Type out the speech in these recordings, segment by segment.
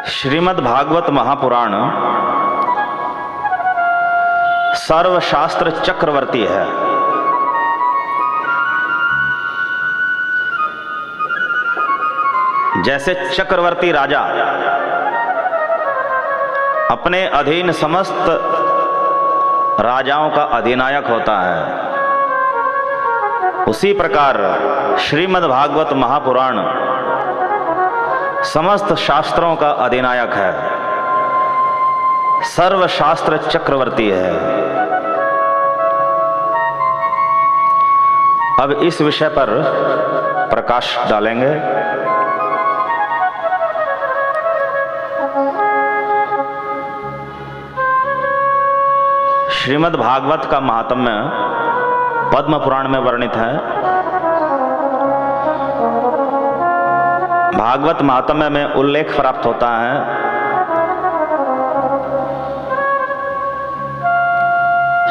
श्रीमद् भागवत महापुराण सर्वशास्त्र चक्रवर्ती है। जैसे चक्रवर्ती राजा अपने अधीन समस्त राजाओं का अधिनायक होता है, उसी प्रकार श्रीमद् भागवत महापुराण समस्त शास्त्रों का अधिनायक है, सर्वशास्त्र चक्रवर्ती है। अब इस विषय पर प्रकाश डालेंगे। श्रीमद् भागवत का महात्म्य पद्म पुराण में वर्णित है। भागवत महात्म्य में उल्लेख प्राप्त होता है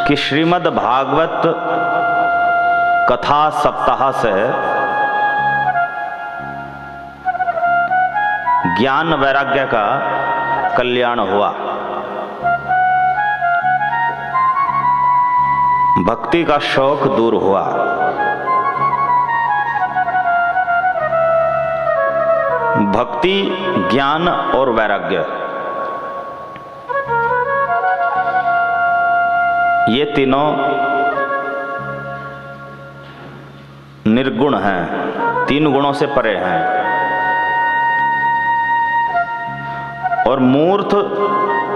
कि श्रीमद् भागवत कथा सप्ताह से ज्ञान वैराग्य का कल्याण हुआ, भक्ति का शौक दूर हुआ, भक्ति, ज्ञान और वैराग्य ये तीनों निर्गुण हैं, तीन गुणों से परे हैं और मूर्त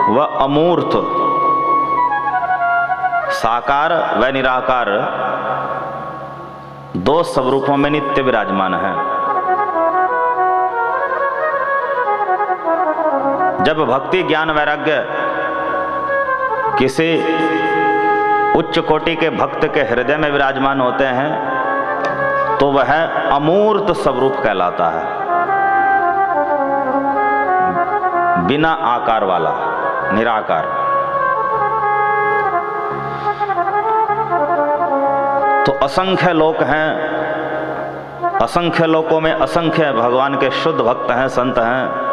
व अमूर्त, साकार व निराकार दो स्वरूपों में नित्य विराजमान है। जब भक्ति, ज्ञान, वैराग्य किसी उच्च कोटि के भक्त के हृदय में विराजमान होते हैं तो वह अमूर्त स्वरूप कहलाता है, बिना आकार वाला, निराकार। तो असंख्य लोक हैं, असंख्य लोकों में असंख्य भगवान के शुद्ध भक्त हैं, संत हैं।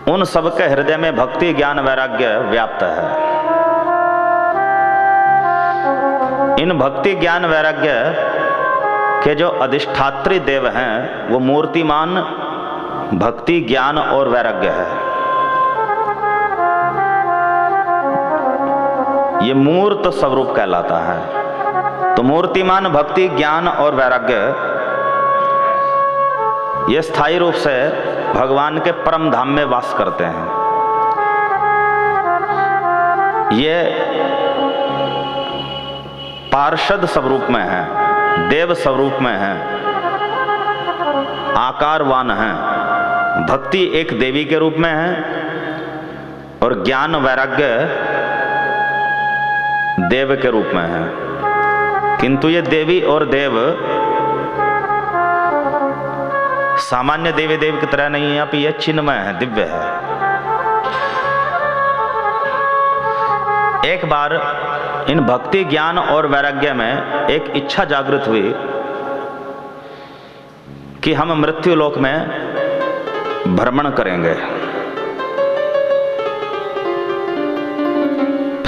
उन सबके हृदय में भक्ति, ज्ञान, वैराग्य व्याप्त है। इन भक्ति, ज्ञान, वैराग्य के जो अधिष्ठात्री देव हैं वो मूर्तिमान भक्ति, ज्ञान और वैराग्य है। ये मूर्त स्वरूप कहलाता है। तो मूर्तिमान भक्ति, ज्ञान और वैराग्य ये स्थायी रूप से भगवान के परम धाम में वास करते हैं। ये पार्षद स्वरूप में है, देव स्वरूप में है, आकारवान है। भक्ति एक देवी के रूप में है और ज्ञान, वैराग्य देव के रूप में है। किंतु ये देवी और देव सामान्य देवी देव की तरह नहीं है, यहाँ पे ये चिन्मय है, दिव्य है। एक बार इन भक्ति, ज्ञान और वैराग्य में एक इच्छा जागृत हुई कि हम मृत्यु लोक में भ्रमण करेंगे,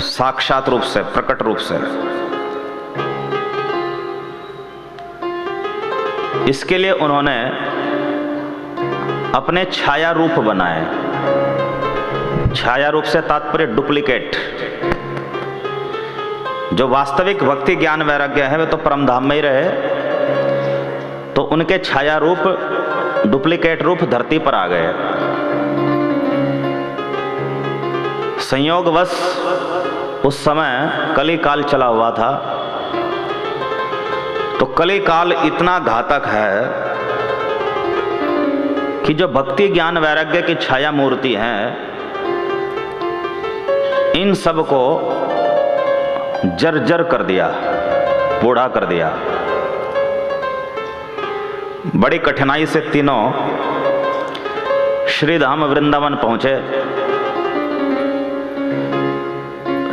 साक्षात रूप से, प्रकट रूप से। इसके लिए उन्होंने अपने छाया रूप बनाए। छाया रूप से तात्पर्य डुप्लीकेट। जो वास्तविक भक्ति, ज्ञान, वैराग्य है वे तो परम धाम में ही रहे, तो उनके छाया रूप, डुप्लीकेट रूप धरती पर आ गए। संयोगवश उस समय कली काल चला हुआ था। तो कली काल इतना घातक है कि जो भक्ति, ज्ञान, वैराग्य की छाया मूर्ति हैं, इन सब को जर्जर कर दिया, बूढ़ा कर दिया। बड़ी कठिनाई से तीनों श्रीधाम वृंदावन पहुंचे।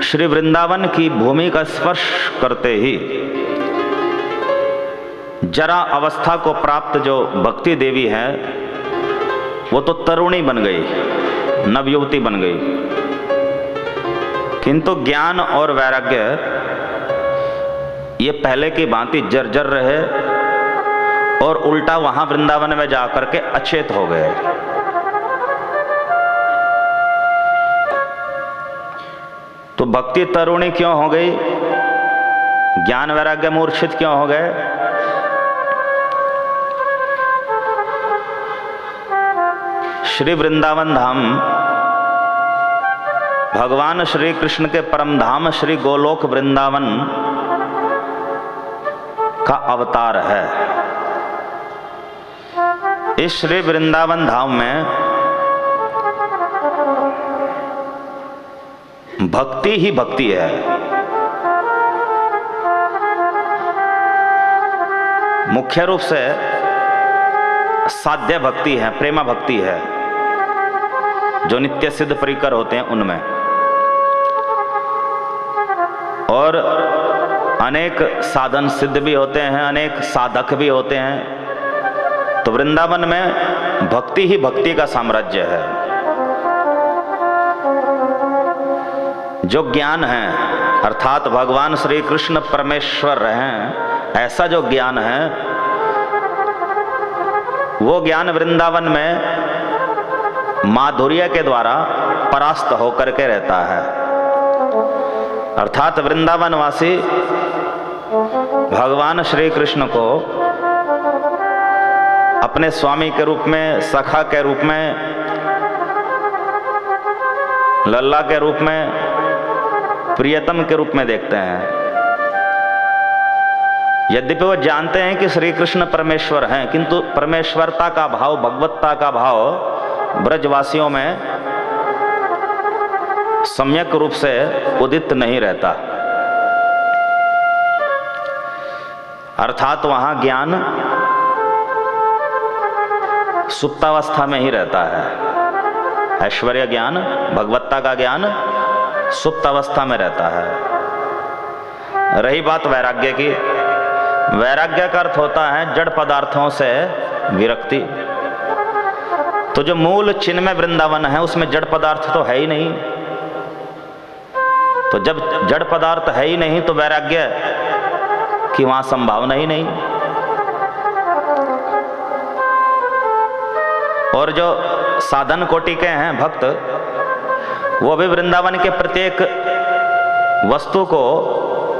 श्री वृंदावन की भूमि का स्पर्श करते ही जरा अवस्था को प्राप्त जो भक्ति देवी है वो तो तरुणी बन गई, नवयुवती बन गई। किंतु ज्ञान और वैराग्य ये पहले की भांति जर्जर रहे और उल्टा वहां वृंदावन में जाकर के अचेत हो गए। तो भक्ति तरुणी क्यों हो गई, ज्ञान वैराग्य मूर्छित क्यों हो गए? श्री वृंदावन धाम भगवान श्री कृष्ण के परम धाम श्री गोलोक वृंदावन का अवतार है। इस श्री वृंदावन धाम में भक्ति ही भक्ति है। मुख्य रूप से साध्य भक्ति है, प्रेमा भक्ति है, जो नित्य सिद्ध परिकर होते हैं उनमें, और अनेक साधन सिद्ध भी होते हैं, अनेक साधक भी होते हैं। तो वृंदावन में भक्ति ही भक्ति का साम्राज्य है। जो ज्ञान है अर्थात भगवान श्री कृष्ण परमेश्वर हैं, ऐसा जो ज्ञान है वो ज्ञान वृंदावन में माधुर्य के द्वारा परास्त होकर के रहता है। अर्थात वृंदावनवासी भगवान श्री कृष्ण को अपने स्वामी के रूप में, सखा के रूप में, लल्ला के रूप में, प्रियतम के रूप में देखते हैं। यद्यपि वो जानते हैं कि श्री कृष्ण परमेश्वर हैं, किंतु परमेश्वरता का भाव, भगवत्ता का भाव ब्रजवासियों में सम्यक रूप से उदित नहीं रहता। अर्थात वहां ज्ञान सुप्तावस्था में ही रहता है। ऐश्वर्य ज्ञान, भगवत्ता का ज्ञान सुप्त अवस्था में रहता है। रही बात वैराग्य की, वैराग्य का अर्थ होता है जड़ पदार्थों से विरक्ति। तो जो मूल चिन्मय वृंदावन है उसमें जड़ पदार्थ तो है ही नहीं। तो जब जड़ पदार्थ है ही नहीं तो वैराग्य की वहां संभावना ही नहीं। और जो साधन कोटि के हैं भक्त, वो भी वृंदावन के प्रत्येक वस्तु को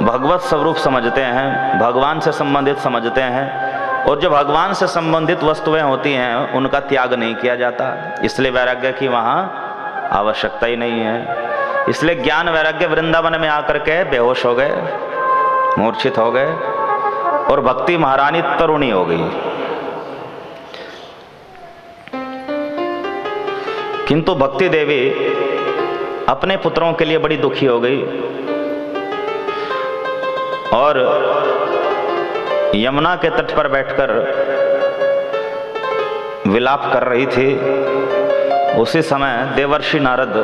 भगवत स्वरूप समझते हैं, भगवान से संबंधित समझते हैं, और जो भगवान से संबंधित वस्तुएं होती हैं उनका त्याग नहीं किया जाता। इसलिए वैराग्य की वहां आवश्यकता ही नहीं है। इसलिए ज्ञान वैराग्य वृंदावन में आकर के बेहोश हो गए, मूर्छित हो गए, और भक्ति महारानी तरुणी हो गई। किंतु भक्ति देवी अपने पुत्रों के लिए बड़ी दुखी हो गई और यमुना के तट पर बैठकर विलाप कर रही थी। उसी समय देवर्षि नारद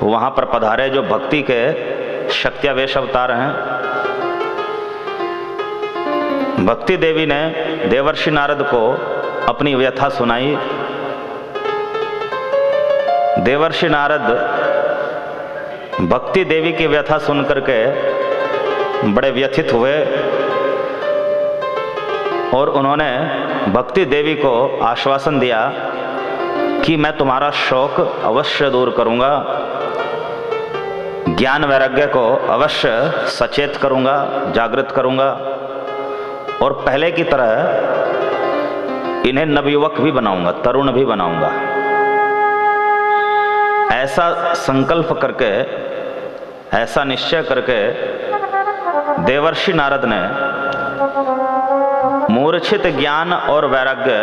वहां पर पधारे, जो भक्ति के शक्त्यावेश अवतार हैं। भक्ति देवी ने देवर्षि नारद को अपनी व्यथा सुनाई। देवर्षि नारद भक्ति देवी की व्यथा सुनकर के बड़े व्यथित हुए और उन्होंने भक्ति देवी को आश्वासन दिया कि मैं तुम्हारा शोक अवश्य दूर करूंगा, ज्ञान वैराग्य को अवश्य सचेत करूंगा, जागृत करूंगा, और पहले की तरह इन्हें नवयुवक भी बनाऊंगा, तरुण भी बनाऊंगा। ऐसा संकल्प करके, ऐसा निश्चय करके देवर्षि नारद ने मूर्छित ज्ञान और वैराग्य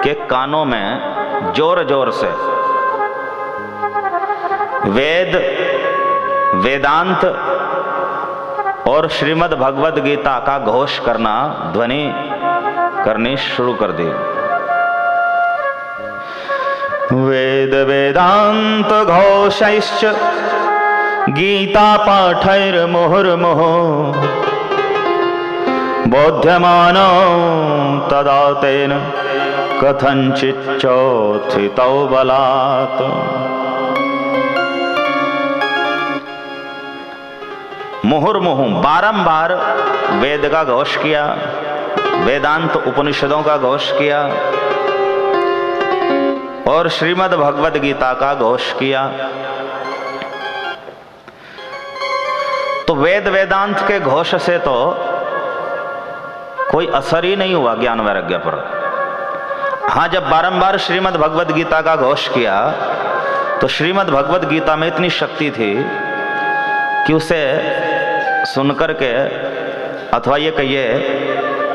के कानों में जोर जोर से वेद, वेदांत और श्रीमद् भगवद गीता का घोष करना, ध्वनि करनी शुरू कर दी। वेद वेदांत घोषैश्च गीता पाठैर्मुहुर्मुहुः बोध्यमानो तदा तेन कथंचिच्चोत्थितौ बलात्। मुहुर्मुहु बारंबार वेद का घोष किया, वेदांत उपनिषदों का घोष किया और श्रीमद् भगवद गीता का घोष किया। तो वेद वेदांत के घोष से तो कोई असर ही नहीं हुआ ज्ञान वैराग्य पर। हाँ, जब बारंबार श्रीमद् भगवद गीता का घोष किया तो श्रीमद् भगवद गीता में इतनी शक्ति थी कि उसे सुनकर के, अथवा ये कहिए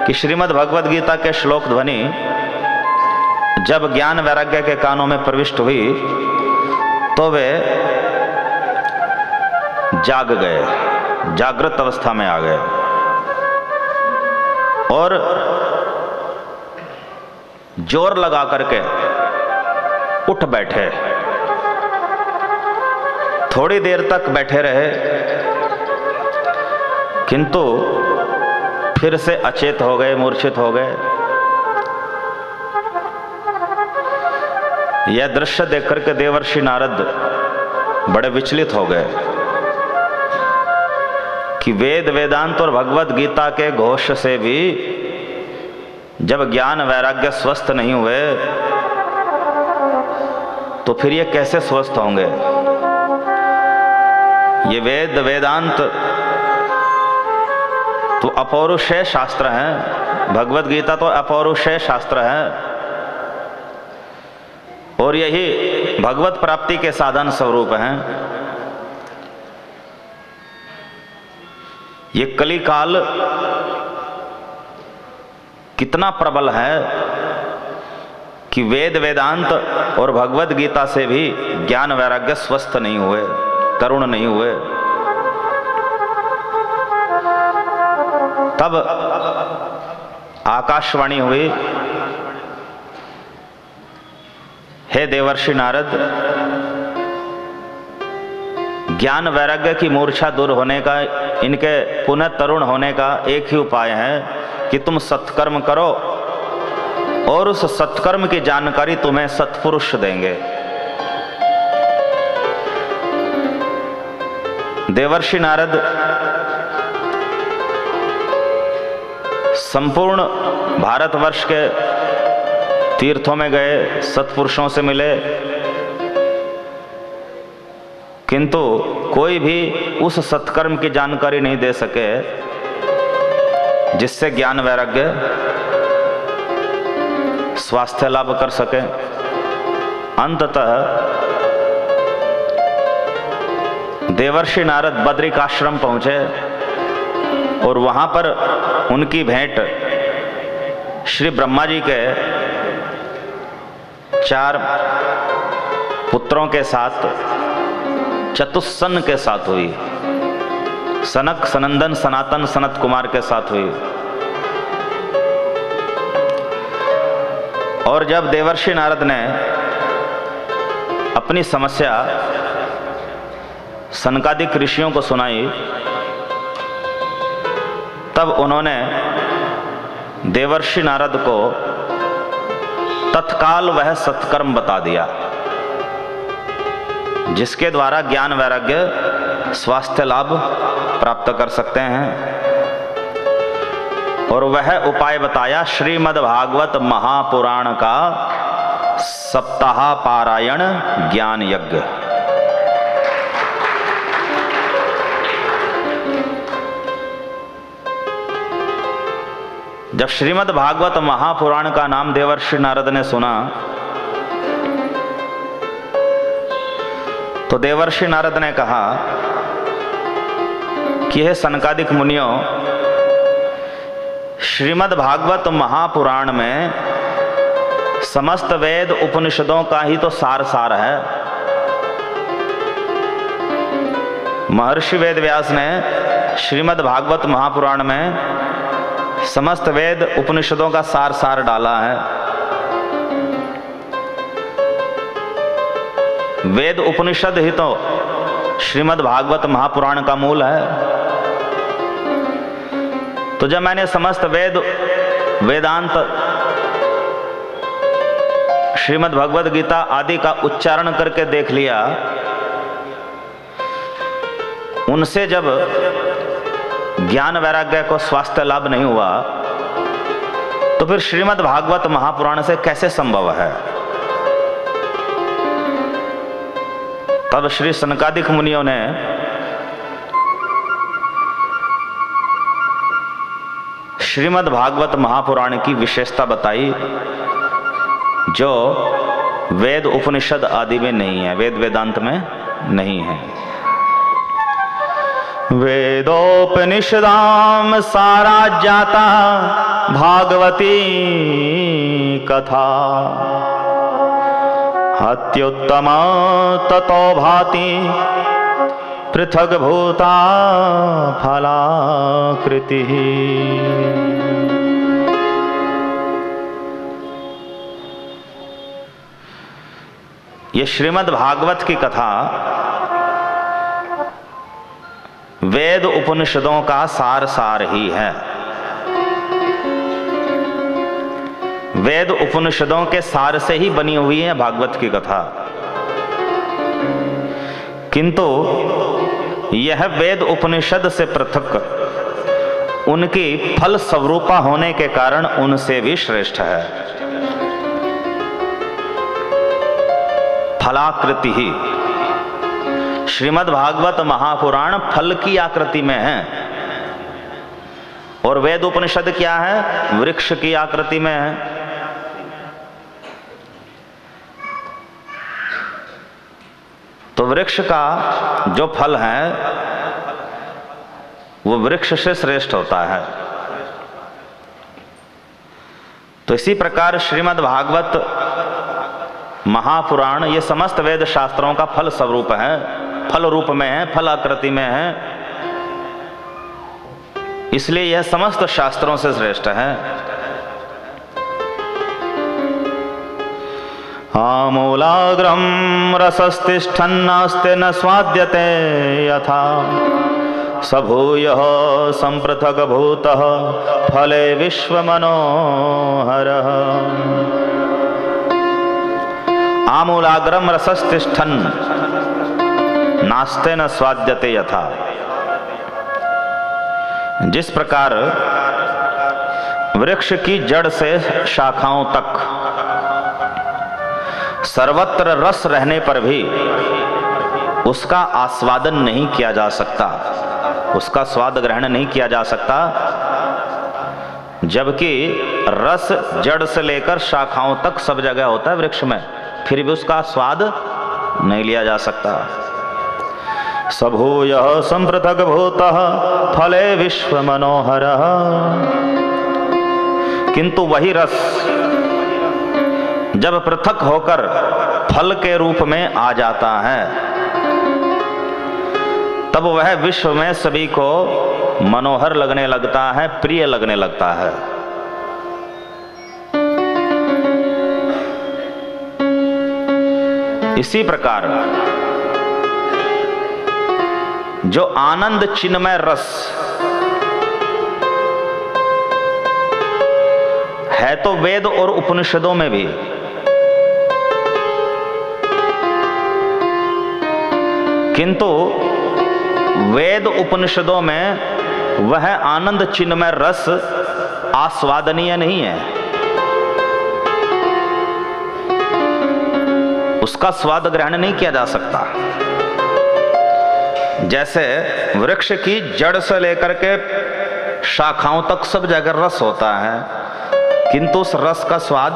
कि श्रीमद् भगवद गीता के श्लोक ध्वनि जब ज्ञान वैराग्य के कानों में प्रविष्ट हुई तो वे जाग गए, जागृत अवस्था में आ गए और जोर लगा करके उठ बैठे। थोड़ी देर तक बैठे रहे किंतु फिर से अचेत हो गए, मूर्छित हो गए। यह दृश्य देखकर के देवर्षि नारद बड़े विचलित हो गए कि वेद वेदांत और भगवद गीता के घोष से भी जब ज्ञान वैराग्य स्वस्थ नहीं हुए तो फिर ये कैसे स्वस्थ होंगे। ये वेद वेदांत तो अपौरुषेय शास्त्र हैं, भगवद गीता तो अपौरुषेय शास्त्र है और यही भगवत प्राप्ति के साधन स्वरूप हैं। ये कली काल कितना प्रबल है कि वेद वेदांत और भगवद गीता से भी ज्ञान वैराग्य स्वस्थ नहीं हुए, तरुण नहीं हुए। तब आकाशवाणी हुई, हे देवर्षि नारद, ज्ञान वैराग्य की मूर्छा दूर होने का, इनके पुनः तरुण होने का एक ही उपाय है कि तुम सत्कर्म करो और उस सत्कर्म की जानकारी तुम्हें सत्पुरुष देंगे। देवर्षि नारद संपूर्ण भारतवर्ष के तीर्थों में गए, सत्पुरुषों से मिले, किंतु कोई भी उस सत्कर्म की जानकारी नहीं दे सके जिससे ज्ञान वैराग्य स्वास्थ्य लाभ कर सके। अंततः देवर्षि नारद बद्रिकाश्रम पहुंचे और वहां पर उनकी भेंट श्री ब्रह्मा जी के 4 पुत्रों के साथ, चतुस्सन के साथ हुई। सनक, सनंदन, सनातन, सनत कुमार के साथ हुई। और जब देवर्षि नारद ने अपनी समस्या सनकादिक ऋषियों को सुनाई, तब उन्होंने देवर्षि नारद को तत्काल वह सत्कर्म बता दिया जिसके द्वारा ज्ञान वैराग्य स्वास्थ्य लाभ प्राप्त कर सकते हैं। और वह उपाय बताया श्रीमद् भागवत महापुराण का सप्ताह पारायण ज्ञान यज्ञ। जब श्रीमद् भागवत महापुराण का नाम देवर्षि नारद ने सुना तो देवर्षि नारद ने कहा कि हे सनकादिक मुनियों, श्रीमद् भागवत महापुराण में समस्त वेद उपनिषदों का ही तो सार सार है। महर्षि वेद व्यास ने श्रीमद् भागवत महापुराण में समस्त वेद उपनिषदों का सार सार डाला है। वेद उपनिषद ही तो श्रीमद् भागवत महापुराण का मूल है। तो जब मैंने समस्त वेद वेदांत श्रीमद् भगवद गीता आदि का उच्चारण करके देख लिया, उनसे जब ज्ञान वैराग्य को स्वास्थ्य लाभ नहीं हुआ, तो फिर श्रीमद् भागवत महापुराण से कैसे संभव है? तब श्री सनकादिक मुनियों ने श्रीमद् भागवत महापुराण की विशेषता बताई, जो वेद उपनिषद आदि में नहीं है, वेद वेदांत में नहीं है। वेदोपनिषदाम सारा जाता भागवती कथा, अत्युत्तम ततो भाति पृथग भूता फलाकृति। ये श्रीमद् भागवत की कथा वेद उपनिषदों का सार ही है। वेद उपनिषदों के सार से ही बनी हुई है भागवत की कथा, किंतु यह वेद उपनिषद से पृथक उनकी फल स्वरूपा होने के कारण उनसे भी श्रेष्ठ है। फलाकृति ही श्रीमद् भागवत महापुराण फल की आकृति में है, और वेद उपनिषद क्या है? वृक्ष की आकृति में है। तो वृक्ष का जो फल है वो वृक्ष से श्रेष्ठ होता है। तो इसी प्रकार श्रीमद् भागवत महापुराण ये समस्त वेद शास्त्रों का फल स्वरूप है, फल रूप में है, फल आकृति में है, इसलिए यह समस्त शास्त्रों से श्रेष्ठ है। आमूलाग्रम रसस्तिष्ठन्नास्ते न स्वाद्यते यथा, सभूयः संपृथक् भूतः फले विश्वमनोहरः। आमूलाग्रम रसस्तिष्ठन् नास्ते न स्वाद्यते यथा। जिस प्रकार वृक्ष की जड़ से शाखाओं तक सर्वत्र रस रहने पर भी उसका आस्वादन नहीं किया जा सकता, उसका स्वाद ग्रहण नहीं किया जा सकता, जबकि रस जड़ से लेकर शाखाओं तक सब जगह होता है वृक्ष में, फिर भी उसका स्वाद नहीं लिया जा सकता। सभूयः संपृथक् भूतः फले विश्व मनोहरः। किंतु वही रस जब पृथक होकर फल के रूप में आ जाता है, तब वह विश्व में सभी को मनोहर लगने लगता है, प्रिय लगने लगता है। इसी प्रकार जो आनंद चिन्मय रस है तो वेद और उपनिषदों में भी, किंतु वेद उपनिषदों में वह आनंद चिन्मय रस आस्वादनीय नहीं है, उसका स्वाद ग्रहण नहीं किया जा सकता। जैसे वृक्ष की जड़ से लेकर के शाखाओं तक सब जगह रस होता है, किंतु उस रस का स्वाद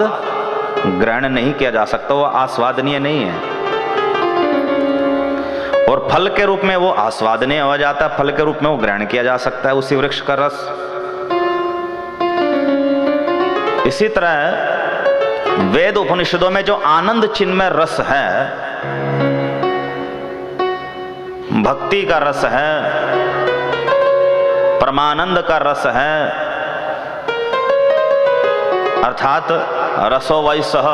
ग्रहण नहीं किया जा सकता, वो आस्वादनीय नहीं है। और फल के रूप में वो आस्वादनीय हो जाता है, फल के रूप में वो ग्रहण किया जा सकता है उसी वृक्ष का रस। इसी तरह वेद उपनिषदों में जो आनंद चिन्मय रस है, भक्ति का रस है, परमानंद का रस है, अर्थात रसो वै सह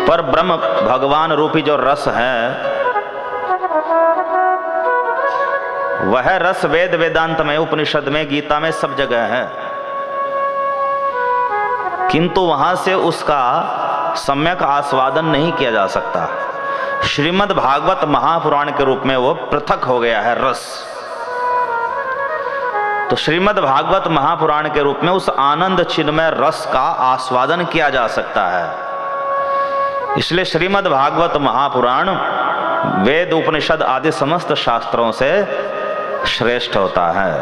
पर ब्रह्म भगवान रूपी जो रस है, वह रस वेद वेदांत में, उपनिषद में, गीता में सब जगह है, किंतु वहां से उसका सम्यक आस्वादन नहीं किया जा सकता। श्रीमद् भागवत महापुराण के रूप में वो पृथक हो गया है रस। तो श्रीमद् भागवत महापुराण के रूप में उस आनंद चिन्मय रस का आस्वादन किया जा सकता है। इसलिए श्रीमद् भागवत महापुराण वेद उपनिषद आदि समस्त शास्त्रों से श्रेष्ठ होता है।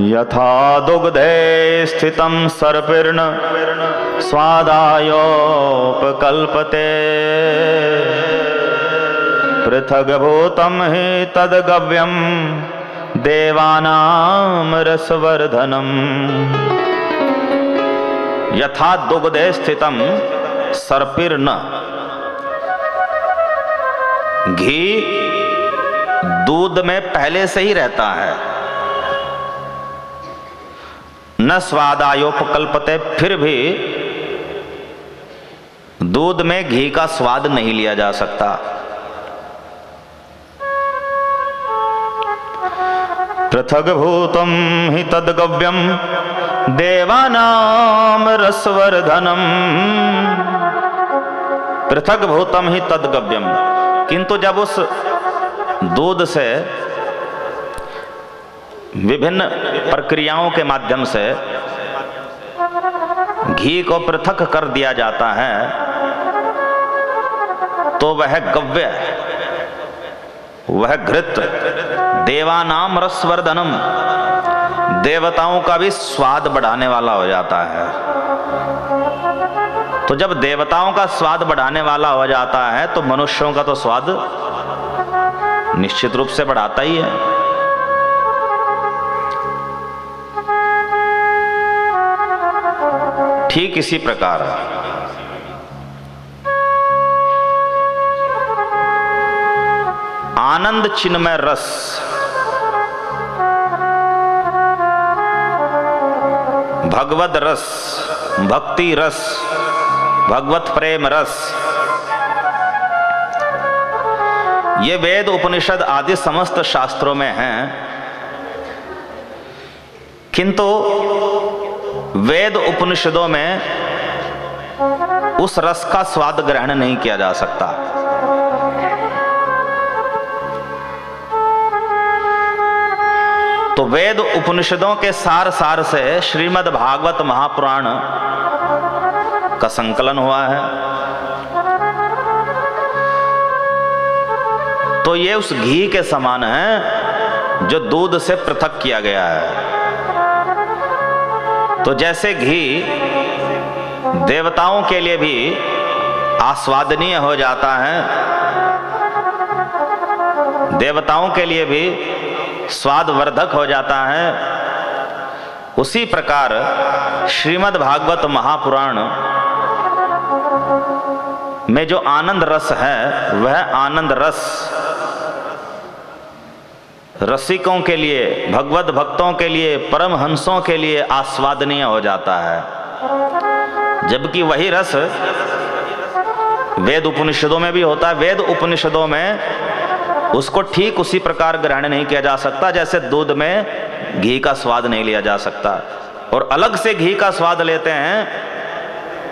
यथा दुग्धे स्थितं सर्पिर्न स्वादायोपकल्पते पृथग्भूतं हि तद्गव्यं देवानां रसवर्धनम्। यथा दुग्धे स्थितं सर्पिर्न, घी दूध में पहले से ही रहता है। न स्वादायोपकल्पते, फिर भी दूध में घी का स्वाद नहीं लिया जा सकता। पृथग्भूतं हि तद्गव्यं देवानां रसवर्धनम्। पृथग्भूतं हि तद्गव्यम, किंतु जब उस दूध से विभिन्न प्रक्रियाओं के माध्यम से घी को पृथक कर दिया जाता है तो वह गव्य, वह घृत देवानाम रसवर्धनम, देवताओं का भी स्वाद बढ़ाने वाला हो जाता है। तो जब देवताओं का स्वाद बढ़ाने वाला हो जाता है तो मनुष्यों का तो स्वाद निश्चित रूप से बढ़ाता ही है। ठीक इसी प्रकार आनंद चिन्मय रस, भगवद रस, भक्ति रस, भगवत प्रेम रस, ये वेद उपनिषद आदि समस्त शास्त्रों में हैं, किंतु वेद उपनिषदों में उस रस का स्वाद ग्रहण नहीं किया जा सकता। तो वेद उपनिषदों के सार सार से श्रीमद् भागवत महापुराण का संकलन हुआ है। तो ये उस घी के समान है जो दूध से पृथक किया गया है। तो जैसे घी देवताओं के लिए भी आस्वादनीय हो जाता है, देवताओं के लिए भी स्वादवर्धक हो जाता है, उसी प्रकार श्रीमद् भागवत महापुराण में जो आनंद रस है वह आनंद रस रसिकों के लिए, भगवत भक्तों के लिए, परमहंसों के लिए आस्वादनीय हो जाता है। जबकि वही रस वेद उपनिषदों में भी होता है। वेद उपनिषदों में उसको ठीक उसी प्रकार ग्रहण नहीं किया जा सकता जैसे दूध में घी का स्वाद नहीं लिया जा सकता। और अलग से घी का स्वाद लेते हैं,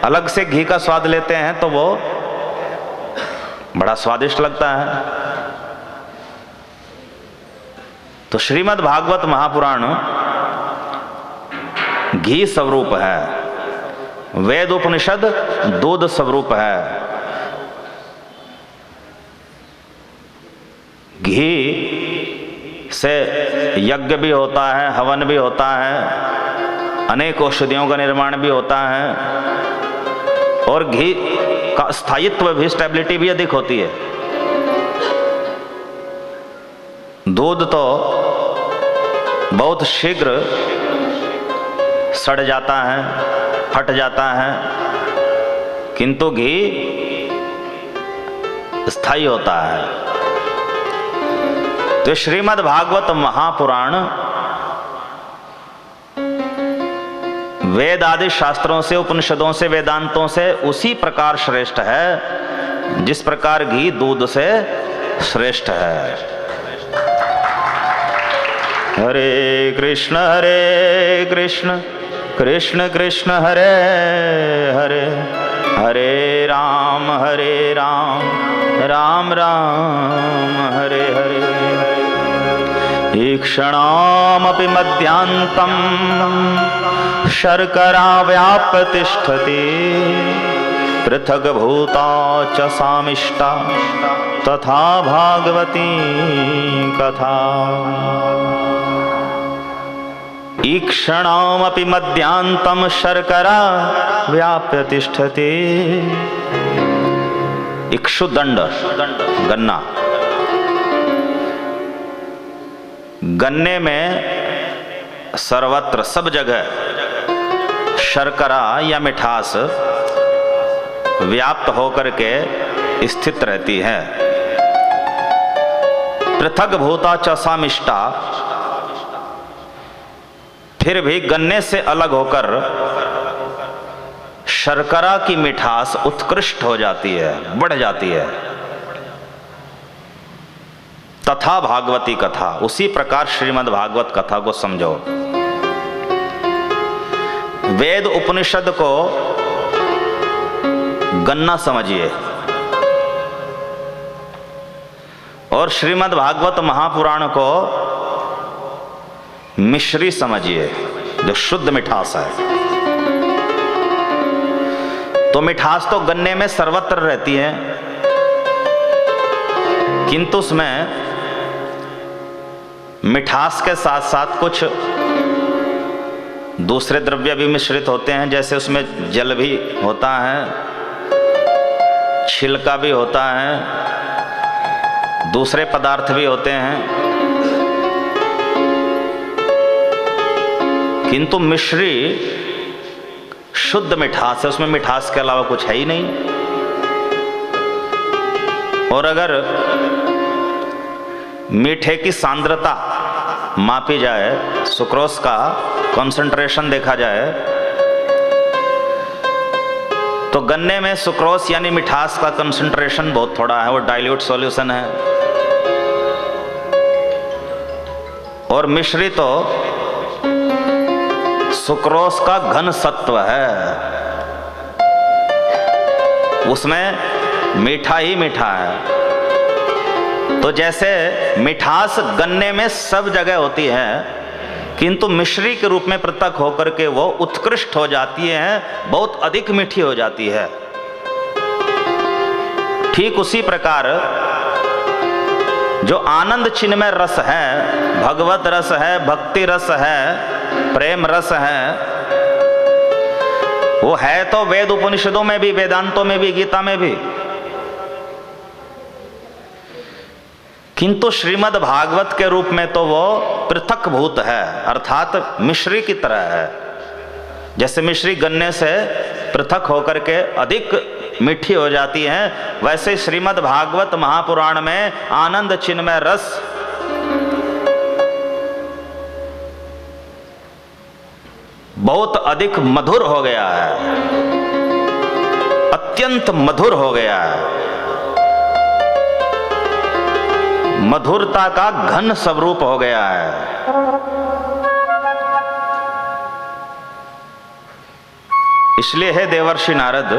अलग से घी का स्वाद लेते हैं तो वो बड़ा स्वादिष्ट लगता है। तो श्रीमद् भागवत महापुराण घी स्वरूप है, वेद उपनिषद दूध स्वरूप है। घी से यज्ञ भी होता है, हवन भी होता है, अनेक औषधियों का निर्माण भी होता है और घी का स्थायित्व भी, स्टेबिलिटी भी अधिक होती है। दूध तो बहुत शीघ्र सड़ जाता है, फट जाता है, किंतु घी स्थायी होता है। तो श्रीमद् भागवत महापुराण वेद आदि शास्त्रों से, उपनिषदों से, वेदांतों से उसी प्रकार श्रेष्ठ है जिस प्रकार घी दूध से श्रेष्ठ है। हरे कृष्ण कृष्ण कृष्ण हरे हरे, हरे राम राम राम हरे हरे। ईक्षणामपि मध्यान्तं शर्करा व्याप्य तिष्ठति, पृथग्भूता च सामिष्टा तथा भागवती कथा। ईक्षणामपि मध्यान्तं शर्करा व्याप्य तिष्ठति। इक्षुदंड गन्ना, गन्ने में सर्वत्र सब जगह शर्करा या मिठास व्याप्त होकर के स्थित रहती है। पृथक भूता च सामिष्टा, फिर भी गन्ने से अलग होकर शर्करा की मिठास उत्कृष्ट हो जाती है, बढ़ जाती है। तथा भागवती कथा, उसी प्रकार श्रीमद् भागवत कथा को समझो। वेद उपनिषद को गन्ना समझिए और श्रीमद् भागवत महापुराण को मिश्री समझिए, जो शुद्ध मिठास है। तो मिठास तो गन्ने में सर्वत्र रहती है, किंतु उसमें मिठास के साथ साथ कुछ दूसरे द्रव्य भी मिश्रित होते हैं। जैसे उसमें जल भी होता है, छिलका भी होता है, दूसरे पदार्थ भी होते हैं, किंतु मिश्री शुद्ध मिठास है, उसमें मिठास के अलावा कुछ है ही नहीं। और अगर मीठे की सांद्रता मापी जाए, सुक्रोज का कंसंट्रेशन देखा जाए, तो गन्ने में सुक्रोज यानी मिठास का कंसंट्रेशन बहुत थोड़ा है, वो डाइल्यूट सॉल्यूशन है। और मिश्री तो सुक्रोज का घन सत्व है, उसमें मीठा ही मीठा है। तो जैसे मिठास गन्ने में सब जगह होती है, किंतु मिश्री के रूप में पृथक होकर के वो उत्कृष्ट हो जाती है, बहुत अधिक मीठी हो जाती है। ठीक उसी प्रकार जो आनंद चिन्मय रस है, भगवत रस है, भक्ति रस है, प्रेम रस है, वो है तो वेद उपनिषदों में भी, वेदांतों में भी, गीता में भी, किंतु श्रीमद् भागवत के रूप में तो वो पृथक भूत है, अर्थात मिश्री की तरह है। जैसे मिश्री गन्ने से पृथक होकर के अधिक मीठी हो जाती है, वैसे श्रीमद् भागवत महापुराण में आनंद चिन्मय रस बहुत अधिक मधुर हो गया है, अत्यंत मधुर हो गया है। मधुरता का घन स्वरूप हो गया है। इसलिए है देवर्षि नारद,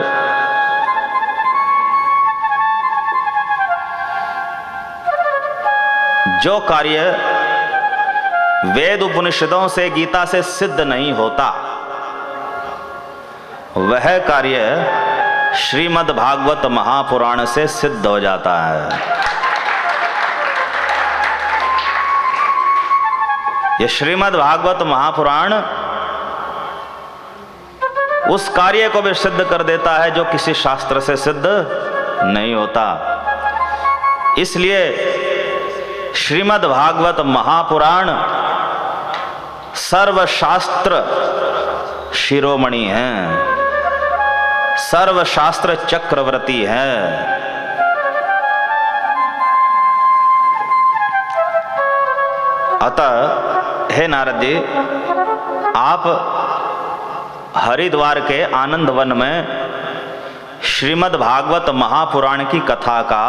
जो कार्य वेद उपनिषदों से, गीता से सिद्ध नहीं होता, वह कार्य श्रीमद् भागवत महापुराण से सिद्ध हो जाता है। ये श्रीमद् भागवत महापुराण उस कार्य को भी सिद्ध कर देता है जो किसी शास्त्र से सिद्ध नहीं होता। इसलिए श्रीमद् भागवत महापुराण सर्वशास्त्र शिरोमणि है, सर्वशास्त्र चक्रवर्ती है। अतः हे नारद जी, आप हरिद्वार के आनंद वन में श्रीमद् भागवत महापुराण की कथा का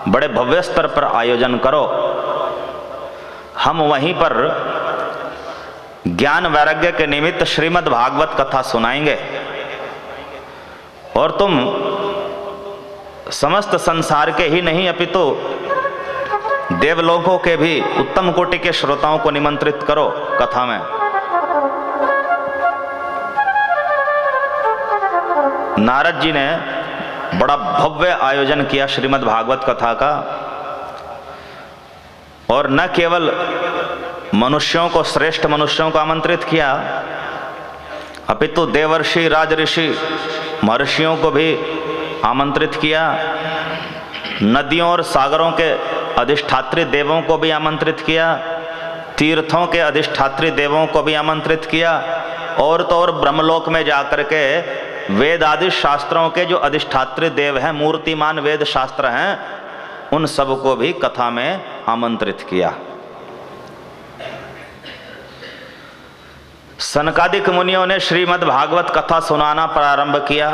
बड़े भव्य स्तर पर आयोजन करो। हम वहीं पर ज्ञान वैराग्य के निमित्त श्रीमद् भागवत कथा सुनाएंगे और तुम समस्त संसार के ही नहीं अपितु देवलोकों के भी उत्तम कोटि के श्रोताओं को निमंत्रित करो कथा में। नारद जी ने बड़ा भव्य आयोजन किया श्रीमद् भागवत कथा का, और न केवल मनुष्यों को, श्रेष्ठ मनुष्यों को आमंत्रित किया, अपितु देवर्षि, राजऋषि, महर्षियों को भी आमंत्रित किया। नदियों और सागरों के अधिष्ठात्री देवों को भी आमंत्रित किया, तीर्थों के अधिष्ठात्री देवों को भी आमंत्रित किया, और तो और ब्रह्मलोक में जाकर के वेद आदि शास्त्रों के जो अधिष्ठात्री देव हैं, मूर्तिमान वेद शास्त्र हैं, उन सबको भी कथा में आमंत्रित किया। सनकादिक मुनियों ने श्रीमद् भागवत कथा सुनाना प्रारंभ किया।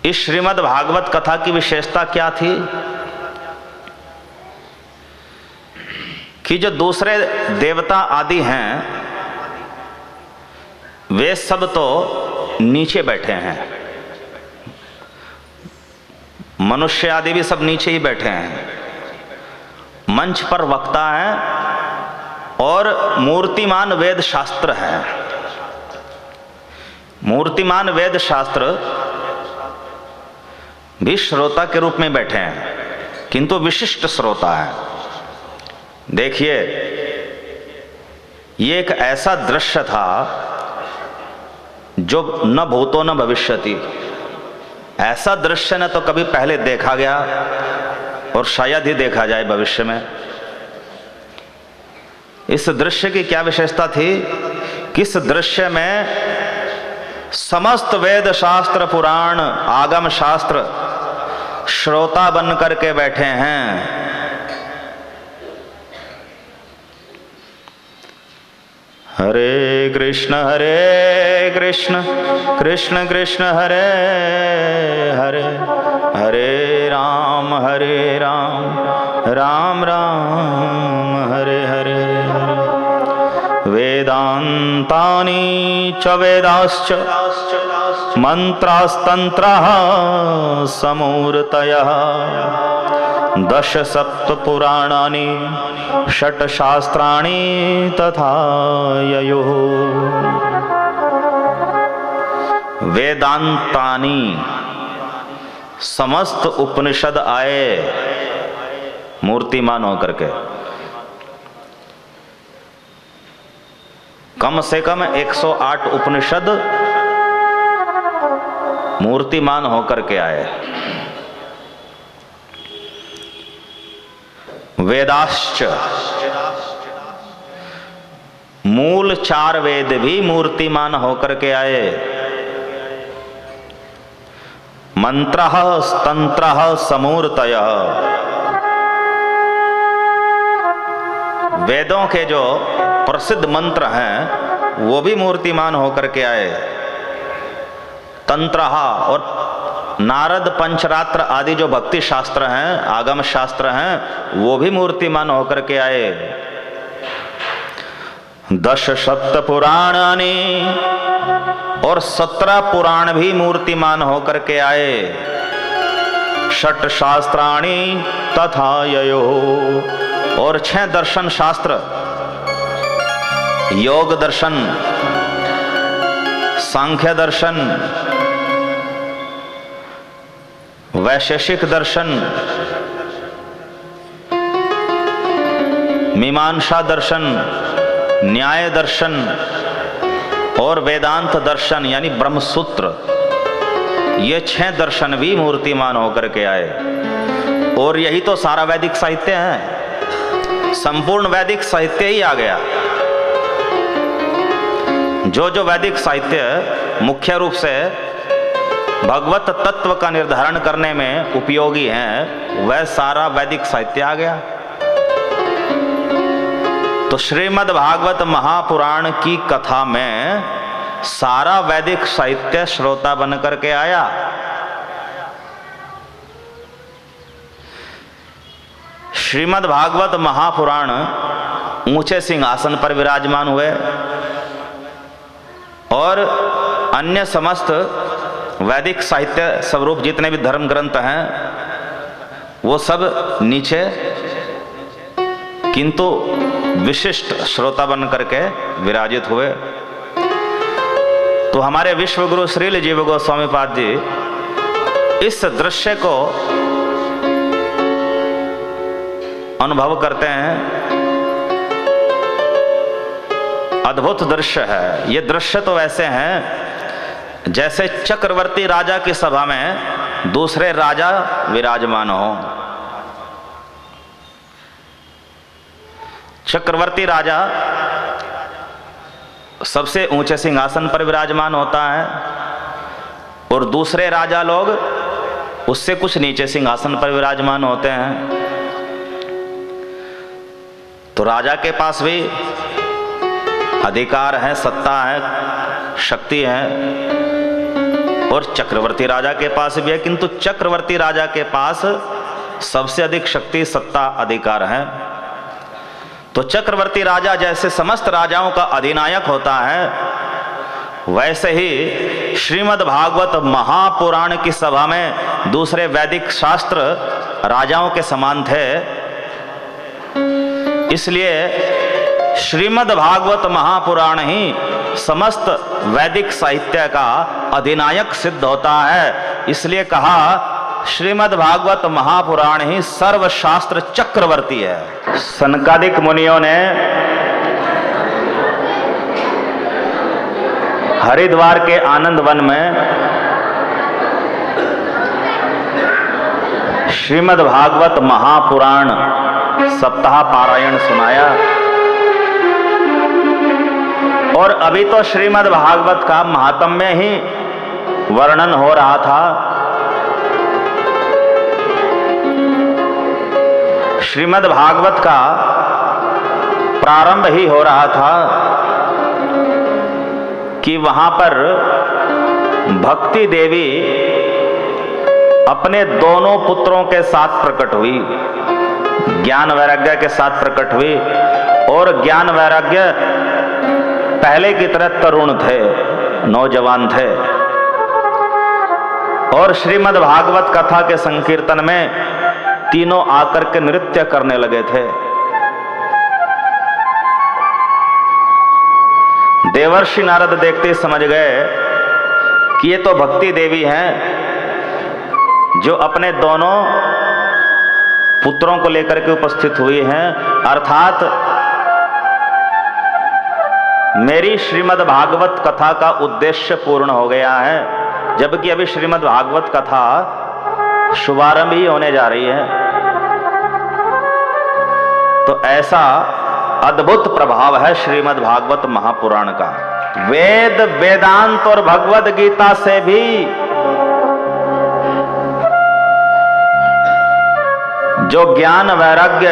इस श्रीमद् भागवत कथा की विशेषता क्या थी कि जो दूसरे देवता आदि हैं वे सब तो नीचे बैठे हैं, मनुष्य आदि भी सब नीचे ही बैठे हैं, मंच पर वक्ता हैं और मूर्तिमान वेद शास्त्र हैं। मूर्तिमान वेद शास्त्र भी श्रोता के रूप में बैठे हैं, किंतु विशिष्ट श्रोता हैं। देखिए, ये एक ऐसा दृश्य था जो न भूतो न भविष्यति। ऐसा दृश्य न तो कभी पहले देखा गया और शायद ही देखा जाए भविष्य में। इस दृश्य की क्या विशेषता थी कि इस दृश्य में समस्त वेद शास्त्र, पुराण, आगम शास्त्र श्रोता बन करके बैठे हैं। हरे कृष्ण कृष्ण कृष्ण हरे हरे, हरे राम राम राम हरे हरे। वेदांतानि च वेदाश्च मंत्रास्तंत्रः समूर्तयः, दश सप्त पुराणानि षट शास्त्राणि तथा ययुः। वेदांतानि, समस्त उपनिषद आए मूर्तिमान होकर के। कम से कम 108 उपनिषद मूर्तिमान होकर के आए। वेदाश्च, मूल 4 वेद भी मूर्तिमान होकर के आए। मंत्रः तंत्रः समूर्तयः, वेदों के जो प्रसिद्ध मंत्र हैं वो भी मूर्तिमान होकर के आए। तंत्रः और नारद पंचरात्र आदि जो भक्ति शास्त्र हैं, आगम शास्त्र हैं, वो भी मूर्तिमान होकर के आए। दश सप्त पुराणानि, और 17 पुराण भी मूर्तिमान होकर के आए। षट शास्त्राणि तथा ययो, और 6 दर्शन शास्त्र, योग दर्शन, सांख्य दर्शन, वैशेषिक दर्शन, मीमांसा दर्शन, न्याय दर्शन और वेदांत दर्शन यानी ब्रह्मसूत्र, ये 6 दर्शन भी मूर्तिमान होकर के आए। और यही तो सारा वैदिक साहित्य है, संपूर्ण वैदिक साहित्य ही आ गया। जो वैदिक साहित्य मुख्य रूप से भगवत तत्व का निर्धारण करने में उपयोगी हैं, वह सारा वैदिक साहित्य आ गया। तो श्रीमद् भागवत महापुराण की कथा में सारा वैदिक साहित्य श्रोता बन करके आया। श्रीमद् भागवत महापुराण ऊंचे सिंहासन पर विराजमान हुए और अन्य समस्त वैदिक साहित्य स्वरूप जितने भी धर्म ग्रंथ हैं वो सब नीचे, किंतु विशिष्ट श्रोता बन करके विराजित हुए। तो हमारे विश्वगुरु श्रील जीव गोस्वामी पाद जी इस दृश्य को अनुभव करते हैं। अद्भुत दृश्य है ये। दृश्य तो ऐसे हैं जैसे चक्रवर्ती राजा की सभा में दूसरे राजा विराजमान हो। चक्रवर्ती राजा सबसे ऊंचे सिंहासन पर विराजमान होता है और दूसरे राजा लोग उससे कुछ नीचे सिंहासन पर विराजमान होते हैं। तो राजा के पास भी अधिकार है, सत्ता है, शक्ति है, और चक्रवर्ती राजा के पास भी है, किंतु चक्रवर्ती राजा के पास सबसे अधिक शक्ति, सत्ता, अधिकार है। तो चक्रवर्ती राजा जैसे समस्त राजाओं का अधिनायक होता है, वैसे ही श्रीमद् भागवत महापुराण की सभा में दूसरे वैदिक शास्त्र राजाओं के समान थे। इसलिए श्रीमद् भागवत महापुराण ही समस्त वैदिक साहित्य का अधिनायक सिद्ध होता है। इसलिए कहा श्रीमद् भागवत महापुराण ही सर्वशास्त्र चक्रवर्ती है। सनकादिक मुनियों ने हरिद्वार के आनंद वन में श्रीमद् भागवत महापुराण सप्ताह पारायण सुनाया। और अभी तो श्रीमद् भागवत का महात्म्य ही वर्णन हो रहा था। श्रीमद् भागवत का प्रारंभ ही हो रहा था कि वहां पर भक्ति देवी अपने दोनों पुत्रों के साथ प्रकट हुई, ज्ञान वैराग्य के साथ प्रकट हुई। और ज्ञान वैराग्य पहले की तरह तरुण थे, नौजवान थे, और श्रीमद् भागवत कथा के संकीर्तन में तीनों आकर के नृत्य करने लगे थे। देवर्षि नारद देखते समझ गए कि ये तो भक्ति देवी हैं जो अपने दोनों पुत्रों को लेकर के उपस्थित हुई हैं। अर्थात मेरी श्रीमद् भागवत कथा का उद्देश्य पूर्ण हो गया है, जबकि अभी श्रीमद् भागवत कथा शुभारंभ ही होने जा रही है। तो ऐसा अद्भुत प्रभाव है श्रीमद् भागवत महापुराण का। वेद, वेदांत और भगवद गीता से भी जो ज्ञान वैराग्य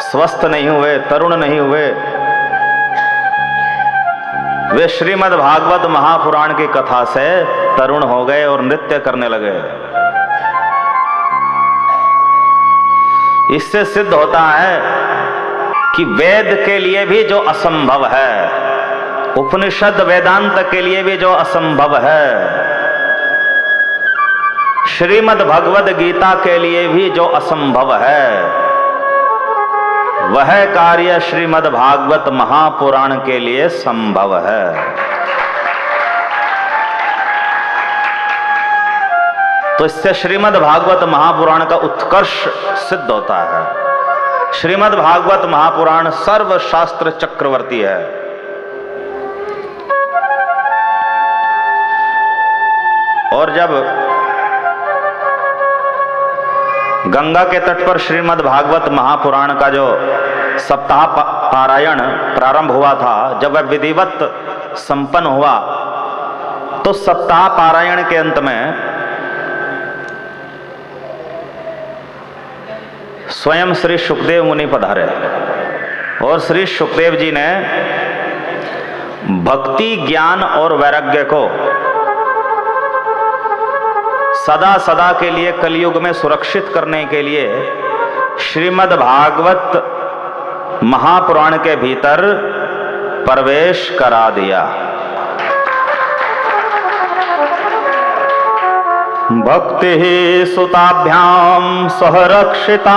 स्वस्थ नहीं हुए, तरुण नहीं हुए, वे श्रीमद् भागवत महापुराण की कथा से तरुण हो गए और नृत्य करने लगे। इससे सिद्ध होता है कि वेद के लिए भी जो असंभव है, उपनिषद वेदांत के लिए भी जो असंभव है, श्रीमद् भगवद गीता के लिए भी जो असंभव है, वह कार्य श्रीमद् भागवत महापुराण के लिए संभव है। तो इससे श्रीमद् भागवत महापुराण का उत्कर्ष सिद्ध होता है। श्रीमद् भागवत महापुराण सर्वशास्त्र चक्रवर्ती है। और जब गंगा के तट पर श्रीमद् भागवत महापुराण का जो सप्ताह पारायण प्रारंभ हुआ था, जब वह विधिवत संपन्न हुआ, तो सप्ताह पारायण के अंत में स्वयं श्री सुखदेव मुनि पधारे और श्री सुखदेव जी ने भक्ति, ज्ञान और वैराग्य को सदा सदा के लिए कलयुग में सुरक्षित करने के लिए श्रीमद् भागवत महापुराण के भीतर प्रवेश करा दिया। भक्ति ही सुताभ्याम सह रक्षिता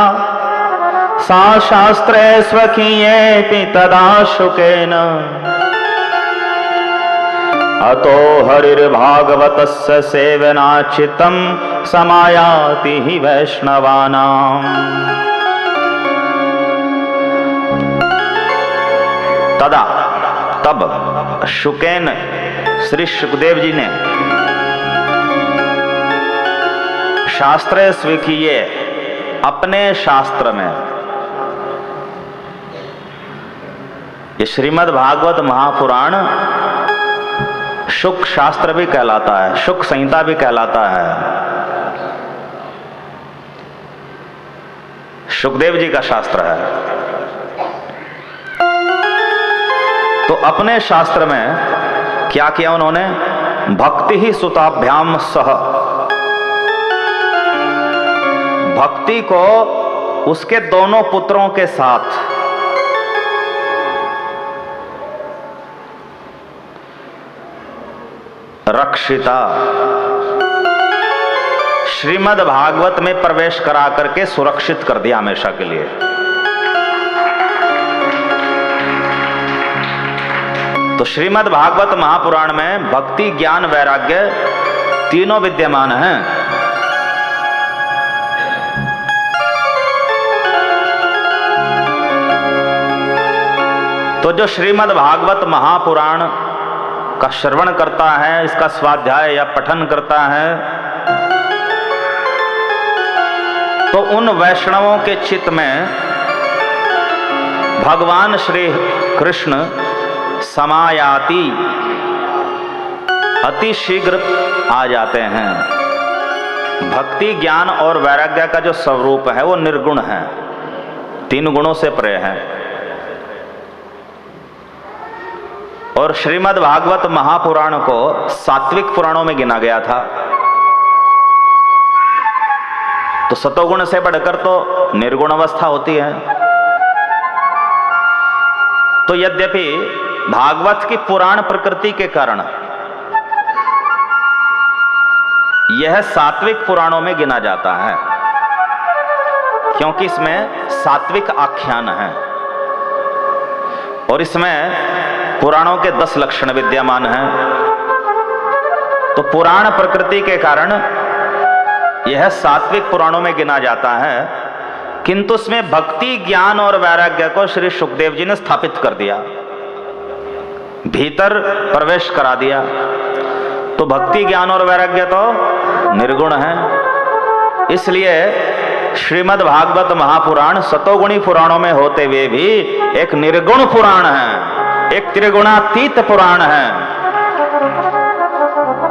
सा शास्त्रे स्वकीये तदा शुकेन अतो हरिर्भागवतस्य सेवनाचितं समायाति हि वैष्णवानां। तदा तब शुकेन श्री सुखदेव जी ने शास्त्रे स्वीकीये अपने शास्त्र में, ये श्रीमद् भागवत महापुराण शुक शास्त्र भी कहलाता है, शुक संहिता भी कहलाता है, सुखदेव जी का शास्त्र है। तो अपने शास्त्र में क्या किया उन्होंने? भक्ति ही सुताभ्याम सह, भक्ति को उसके दोनों पुत्रों के साथ रक्षिता, श्रीमद् भागवत में प्रवेश करा करके सुरक्षित कर दिया हमेशा के लिए। तो श्रीमद् भागवत महापुराण में भक्ति, ज्ञान, वैराग्य तीनों विद्यमान हैं। तो जो श्रीमद् भागवत महापुराण का श्रवण करता है, इसका स्वाध्याय या पठन करता है, तो उन वैष्णवों के चित्त में भगवान श्री कृष्ण समायाति, अति शीघ्र आ जाते हैं। भक्ति, ज्ञान और वैराग्य का जो स्वरूप है वो निर्गुण है, तीन गुणों से परे है। और श्रीमद् भागवत महापुराण को सात्विक पुराणों में गिना गया था। तो सतोगुण से बढ़कर तो निर्गुण अवस्था होती है। तो यद्यपि भागवत की पुराण प्रकृति के कारण यह सात्विक पुराणों में गिना जाता है, क्योंकि इसमें सात्विक आख्यान है और इसमें पुराणों के 10 लक्षण विद्यमान हैं। तो पुराण प्रकृति के कारण यह सात्विक पुराणों में गिना जाता है, किंतु इसमें भक्ति, ज्ञान और वैराग्य को श्री सुखदेव जी ने स्थापित कर दिया, भीतर प्रवेश करा दिया। तो भक्ति, ज्ञान और वैराग्य तो निर्गुण है। इसलिए श्रीमद् भागवत महापुराण सतोगुणी पुराणों में होते हुए भी एक निर्गुण पुराण है, एक त्रिगुणातीत पुराण है,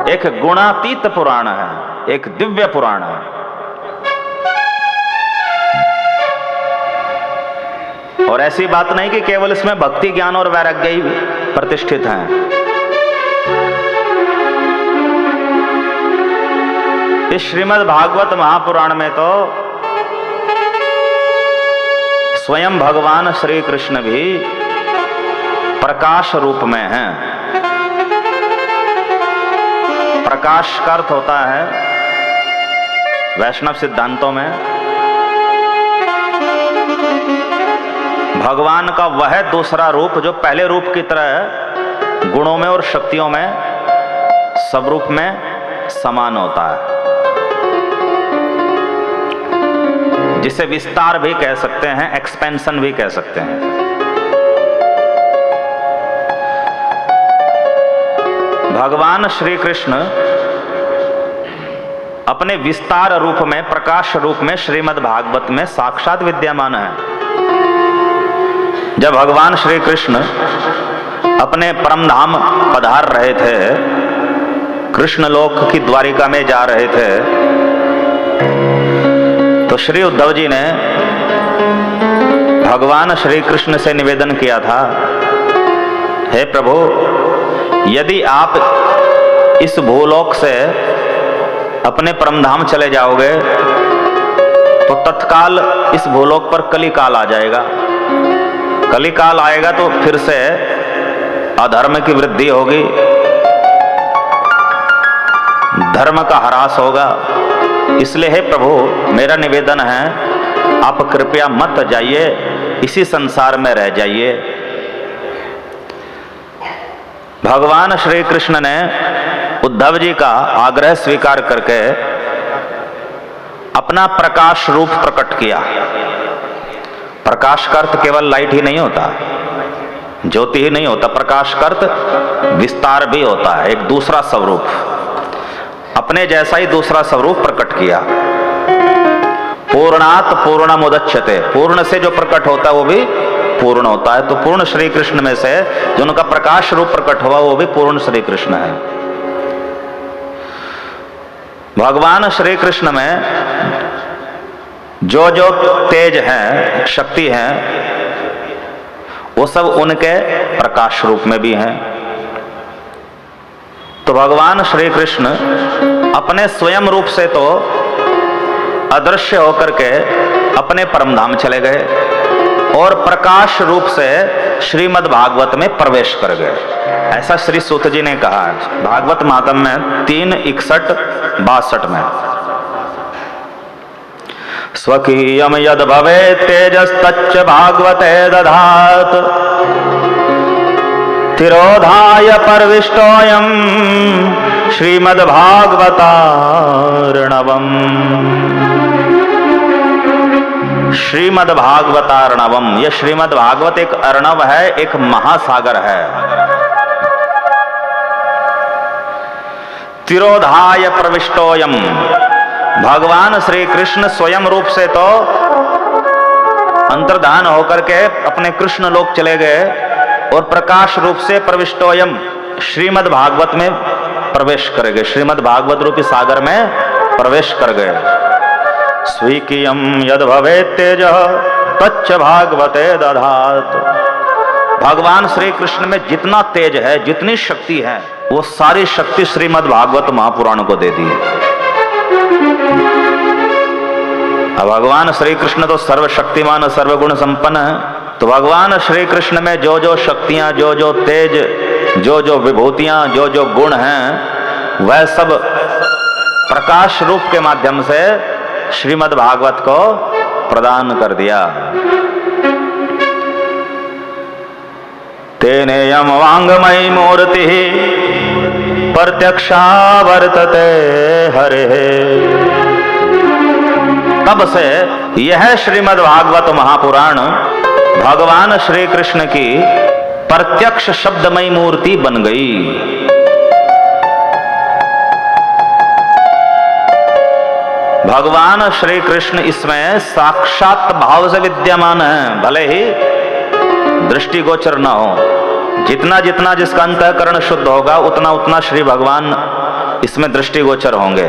एक गुणातीत पुराण है, एक दिव्य पुराण है। और ऐसी बात नहीं कि केवल इसमें भक्ति, ज्ञान और वैराग्य ही प्रतिष्ठित हैं। इस श्रीमद् भागवत महापुराण में तो स्वयं भगवान श्री कृष्ण भी प्रकाश रूप में हैं। प्रकाश का अर्थ होता है वैष्णव सिद्धांतों में भगवान का वह दूसरा रूप जो पहले रूप की तरह गुणों में और शक्तियों में सब रूप में समान होता है, जिसे विस्तार भी कह सकते हैं, एक्सपेंशन भी कह सकते हैं। भगवान श्री कृष्ण अपने विस्तार रूप में, प्रकाश रूप में श्रीमद् भागवत में साक्षात विद्यमान है। जब भगवान श्री कृष्ण अपने परम धाम पधार रहे थे, कृष्ण लोक की द्वारिका में जा रहे थे, तो श्री उद्धव जी ने भगवान श्री कृष्ण से निवेदन किया था, हे प्रभु, यदि आप इस भूलोक से अपने परमधाम चले जाओगे तो तत्काल इस भूलोक पर कलिकाल आ जाएगा। कलिकाल आएगा तो फिर से अधर्म की वृद्धि होगी, धर्म का ह्रास होगा। इसलिए हे प्रभु, मेरा निवेदन है, आप कृपया मत जाइए, इसी संसार में रह जाइए। भगवान श्री कृष्ण ने उद्धव जी का आग्रह स्वीकार करके अपना प्रकाश रूप प्रकट किया। प्रकाश का अर्थ केवल लाइट ही नहीं होता, ज्योति ही नहीं होता। प्रकाश का अर्थ विस्तार भी होता है, एक दूसरा स्वरूप, अपने जैसा ही दूसरा स्वरूप प्रकट किया। पूर्णात पूर्णमुदच्यते, पूर्ण से जो प्रकट होता है वो भी पूर्ण होता है। तो पूर्ण श्री कृष्ण में से जो उनका प्रकाश रूप प्रकट हुआ वो भी पूर्ण श्री कृष्ण है। भगवान श्री कृष्ण में जो जो तेज है, शक्ति है, वो सब उनके प्रकाश रूप में भी हैं। तो भगवान श्री कृष्ण अपने स्वयं रूप से तो अदृश्य होकर के अपने परम धाम चले गए और प्रकाश रूप से श्रीमद् भागवत में प्रवेश कर गए। ऐसा श्री सूत जी ने कहा है भागवत महात्म्य में 3:61-62 में। स्वकीयम यद भवे तेजस्तच्च भागवते दधात तिरोधाय परविष्टोऽयं श्रीमद्भागवतार्णवम्। श्रीमद्भागवतार्णवम्, यह श्रीमद्भागवत एक अर्णव है, एक महासागर है। तिरोधाय प्रविष्टोऽयं, भगवान श्री कृष्ण स्वयं रूप से तो अंतर्धान होकर के अपने कृष्ण लोक चले गए और प्रकाश रूप से प्रविष्टोयम श्रीमद् भागवत में प्रवेश कर गए, श्रीमद् भागवत रूपी सागर में प्रवेश कर गए। स्वीकियम यद भवेत् तेजः तच्च भागवते दधात। भगवान श्री कृष्ण में जितना तेज है, जितनी शक्ति है, वो सारी शक्ति श्रीमद् भागवत महापुराण को दे दी। अब भगवान श्री कृष्ण तो सर्वशक्तिमान सर्वगुण संपन्न है। तो भगवान श्री कृष्ण में जो जो शक्तियां, जो जो तेज, जो जो विभूतियां, जो जो गुण हैं, वह सब प्रकाश रूप के माध्यम से श्रीमद् भागवत को प्रदान कर दिया। तेनेयम वांगमयी मूर्ति प्रत्यक्षा वर्तते हरे। तब से यह श्रीमद् भागवत महापुराण भगवान श्री कृष्ण की प्रत्यक्ष शब्दमयी मूर्ति बन गई। भगवान श्री कृष्ण इसमें साक्षात भाव से विद्यमान है, भले ही दृष्टिगोचर न हो। जितना जितना जिसका अंतःकरण शुद्ध होगा उतना उतना श्री भगवान इसमें दृष्टिगोचर होंगे।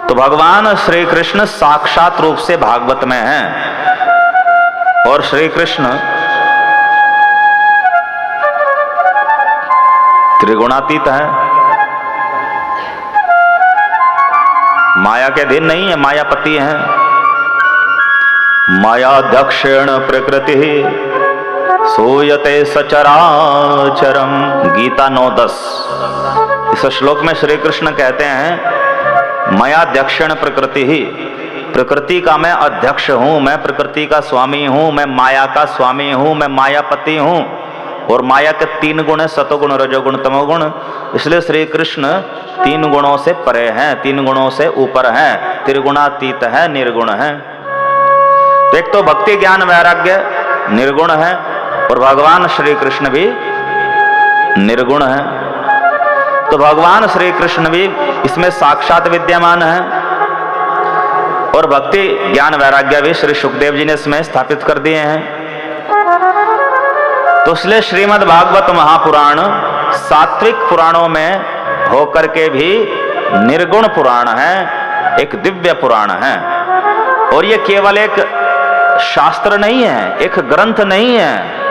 तो भगवान श्री कृष्ण साक्षात रूप से भागवत में हैं और श्री कृष्ण त्रिगुणातीत है, माया के अधीन नहीं है, मायापति हैं। मायाध्यक्षेण प्रकृति सूयते सचराचरम, गीता 9:10। इस श्लोक में श्री कृष्ण कहते हैं मायाध्यक्षेण प्रकृति ही, प्रकृति का मैं अध्यक्ष हूं, मैं प्रकृति का स्वामी हूं, मैं माया का स्वामी हूं, मैं मायापति हूं। और माया के 3 गुण है, सतोगुण, रजोगुण, तमोगुण। इसलिए श्री कृष्ण 3 गुणों से परे हैं, 3 गुणों से ऊपर हैं, त्रिगुणातीत है, निर्गुण है। तो एक तो भक्ति ज्ञान वैराग्य निर्गुण है और भगवान श्री कृष्ण भी निर्गुण है। तो भगवान श्री कृष्ण भी इसमें साक्षात विद्यमान है और भक्ति ज्ञान वैराग्य भी श्री सुखदेव जी ने इसमें स्थापित कर दिए हैं। तो इसलिए श्रीमद् भागवत महापुराण सात्विक पुराणों में होकर के भी निर्गुण पुराण है, एक दिव्य पुराण है। और ये केवल एक शास्त्र नहीं है, एक ग्रंथ नहीं है,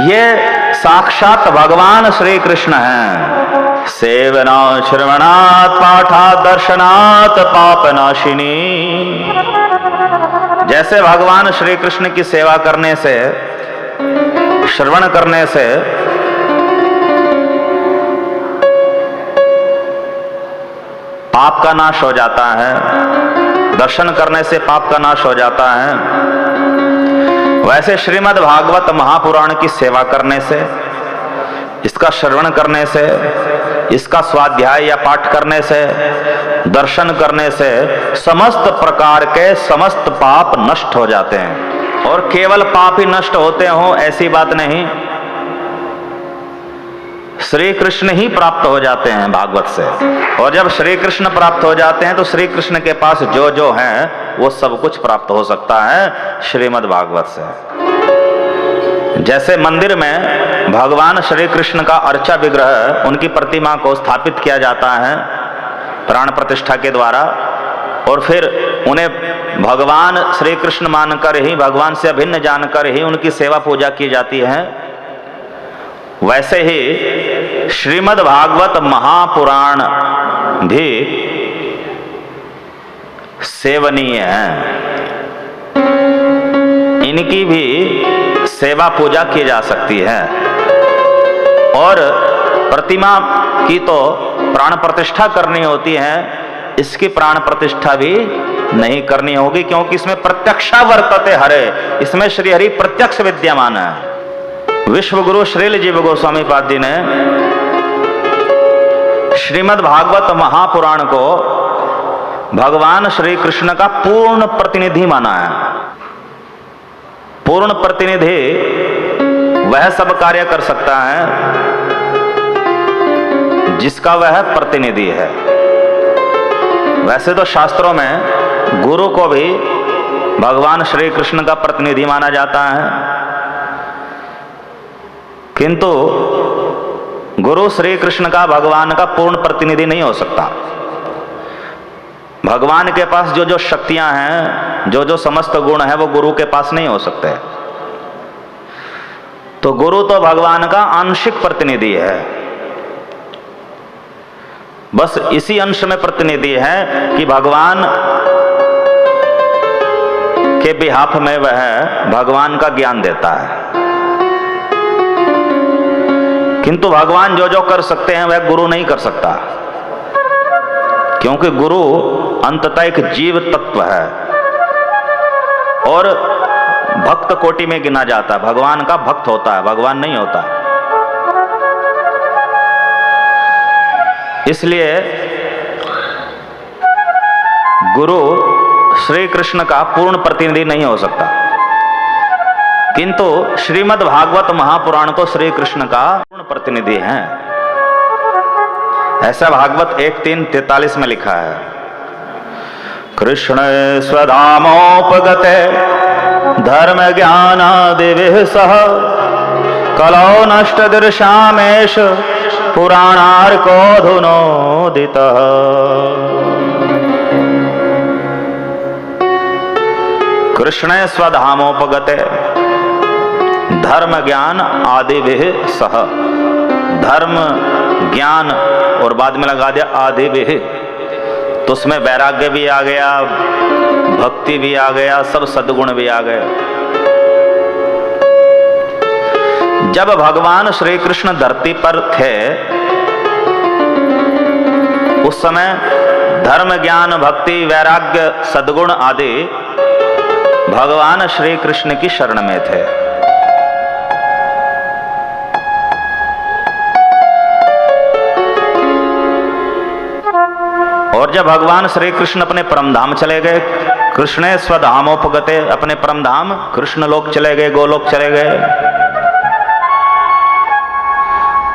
ये साक्षात भगवान श्री कृष्ण हैं। सेवना श्रवणात् पाठात् दर्शनात् पापनाशिनी। जैसे भगवान श्री कृष्ण की सेवा करने से, श्रवण करने से पाप का नाश हो जाता है, दर्शन करने से पाप का नाश हो जाता है, वैसे श्रीमद् भागवत महापुराण की सेवा करने से, इसका श्रवण करने से, इसका स्वाध्याय या पाठ करने से, दर्शन करने से समस्त प्रकार के समस्त पाप नष्ट हो जाते हैं। और केवल पाप ही नष्ट होते हो ऐसी बात नहीं, श्री कृष्ण ही प्राप्त हो जाते हैं भागवत से। और जब श्री कृष्ण प्राप्त हो जाते हैं तो श्री कृष्ण के पास जो जो है वो सब कुछ प्राप्त हो सकता है श्रीमद् भागवत से। जैसे मंदिर में भगवान श्री कृष्ण का अर्चा विग्रह, उनकी प्रतिमा को स्थापित किया जाता है प्राण प्रतिष्ठा के द्वारा, और फिर उन्हें भगवान श्री कृष्ण मानकर ही, भगवान से अभिन्न जानकर ही उनकी सेवा पूजा की जाती है, वैसे ही श्रीमद् भागवत महापुराण भी सेवनीय है। इनकी भी सेवा पूजा की जा सकती है। और प्रतिमा की तो प्राण प्रतिष्ठा करनी होती है, इसकी प्राण प्रतिष्ठा भी नहीं करनी होगी, क्योंकि इसमें प्रत्यक्षा वर्तते हरे, इसमें श्री हरि प्रत्यक्ष विद्यमान है। विश्व गुरु श्रील जीव गोस्वामी पाद जी ने श्रीमद् भागवत महापुराण को भगवान श्री कृष्ण का पूर्ण प्रतिनिधि माना है। पूर्ण प्रतिनिधि वह सब कार्य कर सकता है जिसका वह प्रतिनिधि है। वैसे तो शास्त्रों में गुरु को भी भगवान श्री कृष्ण का प्रतिनिधि माना जाता है, किंतु गुरु श्री कृष्ण का भगवान का पूर्ण प्रतिनिधि नहीं हो सकता। भगवान के पास जो जो शक्तियां हैं, जो जो समस्त गुण है, वो गुरु के पास नहीं हो सकते। तो गुरु तो भगवान का आंशिक प्रतिनिधि है, बस इसी अंश में प्रतिनिधि है कि भगवान के बिहाफ में वह भगवान का ज्ञान देता है। किंतु भगवान जो जो कर सकते हैं वह गुरु नहीं कर सकता, क्योंकि गुरु अंततः एक जीव तत्व है और भक्त कोटि में गिना जाता है। भगवान का भक्त होता है, भगवान नहीं होता। इसलिए गुरु श्री कृष्ण का पूर्ण प्रतिनिधि नहीं हो सकता, किंतु श्रीमद् भागवत महापुराण तो श्री कृष्ण का पूर्ण प्रतिनिधि है। ऐसा भागवत 1:3-43 में लिखा है, कृष्ण स्वधामोपगते धर्म ज्ञानादिभिः सह कलौ नष्ट दृशामेश पुराणार्कोऽधुनोदितः। कृष्ण स्वधामोपगते धर्म ज्ञान आदि भी सह, धर्म ज्ञान और बाद में लगा दिया आदि भी, तो उसमें वैराग्य भी आ गया, भक्ति भी आ गया, सब सद्गुण भी आ गए। जब भगवान श्री कृष्ण धरती पर थे उस समय धर्म ज्ञान भक्ति वैराग्य सद्गुण आदि भगवान श्री कृष्ण की शरण में थे। और जब भगवान श्री कृष्ण अपने परमधाम चले गए, कृष्णे स्वधामोपगते, अपने परमधाम कृष्ण लोक चले गए, गोलोक चले गए,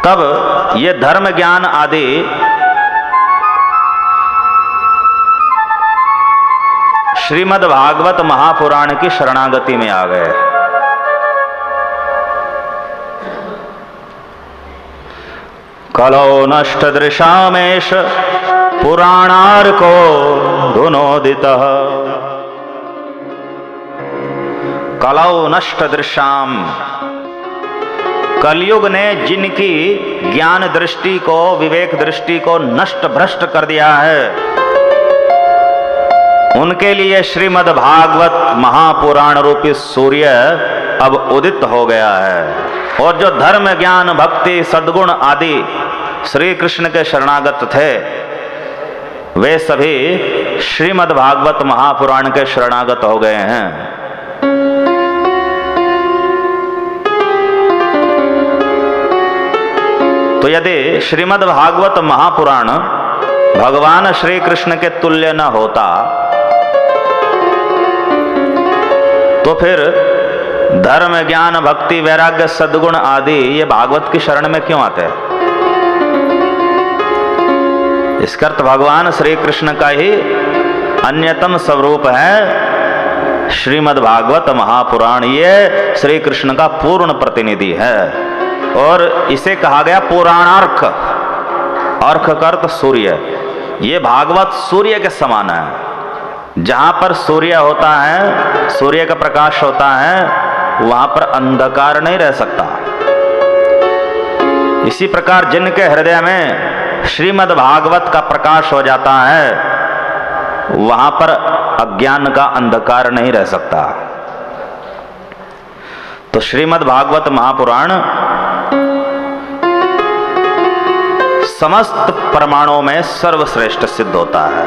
तब ये धर्म ज्ञान आदि श्रीमद् भागवत महापुराण की शरणागति में आ गए। कलौ नष्ट दृशामेश पुराणार्को धुनोदितः। कलौ नष्ट दृश्याम, कलयुग ने जिनकी ज्ञान दृष्टि को, विवेक दृष्टि को नष्ट भ्रष्ट कर दिया है, उनके लिए श्रीमद् भागवत महापुराण रूपी सूर्य अब उदित हो गया है। और जो धर्म, ज्ञान, भक्ति, सद्गुण आदि श्री कृष्ण के शरणागत थे, वे सभी श्रीमद् भागवत महापुराण के शरणागत हो गए हैं। तो यदि श्रीमद् भागवत महापुराण भगवान श्री कृष्ण के तुल्य न होता, तो फिर धर्म, ज्ञान, भक्ति, वैराग्य, सद्गुण आदि ये भागवत की शरण में क्यों आते हैं? इसका अर्थ भगवान श्री कृष्ण का ही अन्यतम स्वरूप है श्रीमद् भागवत महापुराण। ये श्री कृष्ण का पूर्ण प्रतिनिधि है और इसे कहा गया पुराणार्क। अर्क का अर्थ सूर्य। ये भागवत सूर्य के समान है। जहां पर सूर्य होता है, सूर्य का प्रकाश होता है, वहां पर अंधकार नहीं रह सकता। इसी प्रकार जिनके हृदय में श्रीमद् भागवत का प्रकाश हो जाता है, वहां पर अज्ञान का अंधकार नहीं रह सकता। तो श्रीमद् भागवत महापुराण समस्त प्रमाणों में सर्वश्रेष्ठ सिद्ध होता है।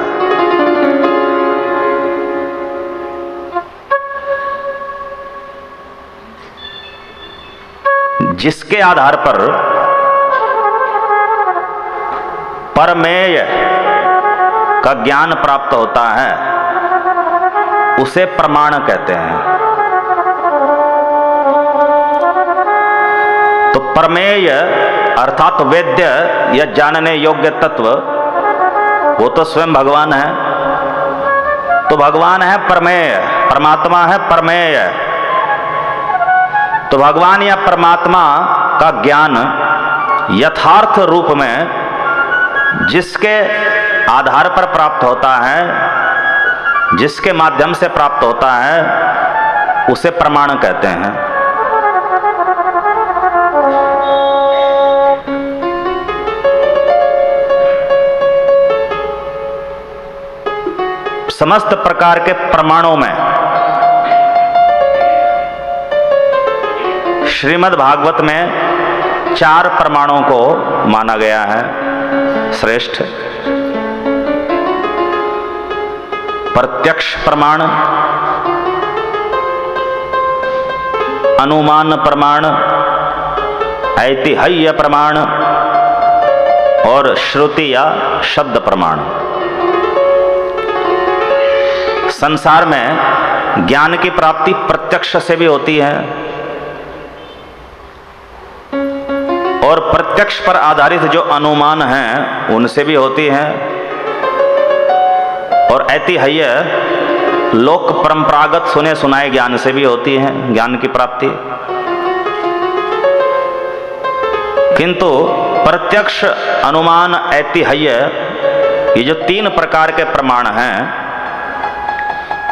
जिसके आधार पर परमेय का ज्ञान प्राप्त होता है, उसे प्रमाण कहते हैं। तो परमेय अर्थात वेद्य या जानने योग्य तत्व, वो तो स्वयं भगवान है। तो भगवान है परमेय, परमात्मा है परमेय। तो भगवान या परमात्मा का ज्ञान यथार्थ रूप में जिसके आधार पर प्राप्त होता है, जिसके माध्यम से प्राप्त होता है, उसे प्रमाण कहते हैं। समस्त प्रकार के प्रमाणों में श्रीमद् भागवत में 4 प्रमाणों को माना गया है श्रेष्ठ। प्रत्यक्ष प्रमाण, अनुमान प्रमाण, ऐतिह्य प्रमाण और श्रुति या शब्द प्रमाण। संसार में ज्ञान की प्राप्ति प्रत्यक्ष से भी होती है और प्रत्यक्ष पर आधारित जो अनुमान हैं उनसे भी होती है, और ऐतिह्य लोक परंपरागत सुने सुनाए ज्ञान से भी होती है ज्ञान की प्राप्ति। किंतु प्रत्यक्ष, अनुमान, ऐतिह्य, ये जो 3 प्रकार के प्रमाण हैं,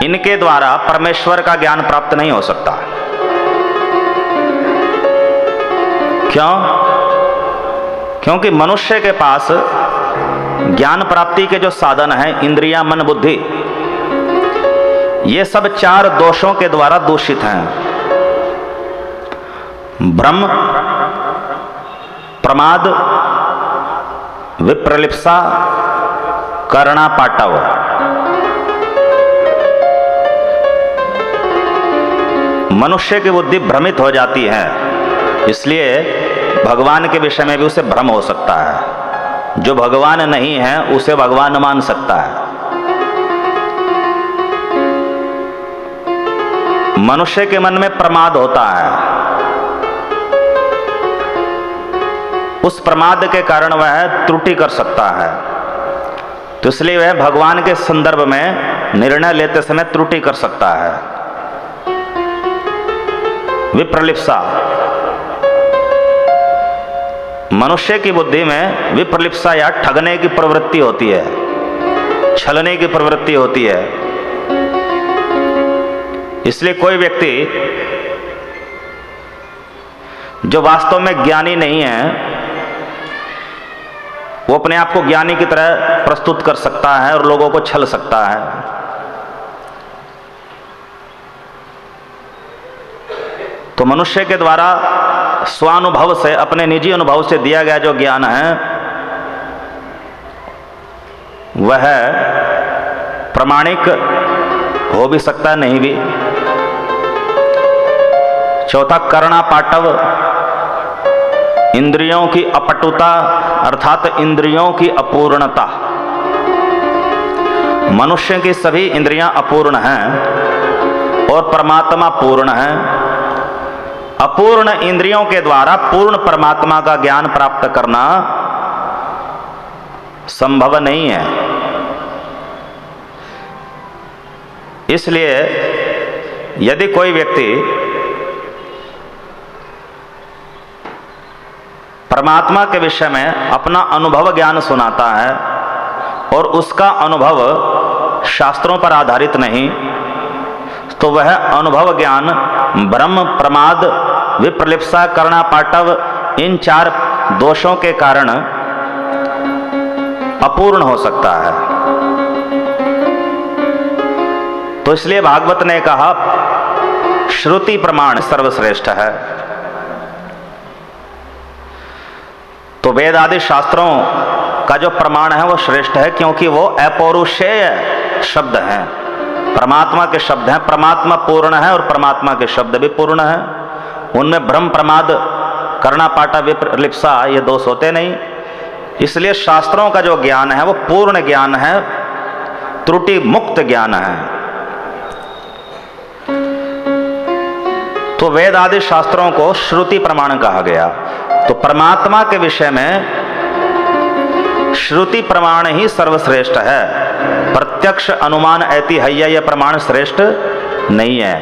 इनके द्वारा परमेश्वर का ज्ञान प्राप्त नहीं हो सकता। क्यों? क्योंकि मनुष्य के पास ज्ञान प्राप्ति के जो साधन हैं, इंद्रियां, मन, बुद्धि, ये सब 4 दोषों के द्वारा दूषित हैं। भ्रम, प्रमाद, विप्रलिप्सा, कर्णापाटव। मनुष्य की बुद्धि भ्रमित हो जाती है, इसलिए भगवान के विषय में भी उसे भ्रम हो सकता है। जो भगवान नहीं है उसे भगवान मान सकता है। मनुष्य के मन में प्रमाद होता है, उस प्रमाद के कारण वह त्रुटि कर सकता है। तो इसलिए वह भगवान के संदर्भ में निर्णय लेते समय त्रुटि कर सकता है। विप्रलिप्सा, मनुष्य की बुद्धि में विप्रलिप्सा या ठगने की प्रवृत्ति होती है, छलने की प्रवृत्ति होती है। इसलिए कोई व्यक्ति जो वास्तव में ज्ञानी नहीं है वो अपने आप को ज्ञानी की तरह प्रस्तुत कर सकता है और लोगों को छल सकता है। तो मनुष्य के द्वारा स्वानुभव से, अपने निजी अनुभव से दिया गया जो ज्ञान है वह प्रामाणिक हो भी सकता है, नहीं भी। चौथा, कर्णा पाटव, इंद्रियों की अपटुता अर्थात इंद्रियों की अपूर्णता। मनुष्य की सभी इंद्रियां अपूर्ण हैं और परमात्मा पूर्ण है। अपूर्ण इंद्रियों के द्वारा पूर्ण परमात्मा का ज्ञान प्राप्त करना संभव नहीं है। इसलिए यदि कोई व्यक्ति परमात्मा के विषय में अपना अनुभव ज्ञान सुनाता है और उसका अनुभव शास्त्रों पर आधारित नहीं, तो वह अनुभव ज्ञान ब्रह्म, प्रमाद, विप्रलिप्सा, कर्णा पाटव इन 4 दोषों के कारण अपूर्ण हो सकता है। तो इसलिए भागवत ने कहा श्रुति प्रमाण सर्वश्रेष्ठ है। तो वेद आदि शास्त्रों का जो प्रमाण है वो श्रेष्ठ है, क्योंकि वो अपौरुषेय शब्द हैं, परमात्मा के शब्द हैं। परमात्मा पूर्ण है और परमात्मा के शब्द भी पूर्ण है। उनमें भ्रम, प्रमाद, कर्णा पाटा, विप्रलिप्सा ये दोष होते नहीं। इसलिए शास्त्रों का जो ज्ञान है वो पूर्ण ज्ञान है, त्रुटि मुक्त ज्ञान है। तो वेद आदि शास्त्रों को श्रुति प्रमाण कहा गया। तो परमात्मा के विषय में श्रुति प्रमाण ही सर्वश्रेष्ठ है। प्रत्यक्ष, अनुमान, ऐतिह्य यह प्रमाण श्रेष्ठ नहीं है।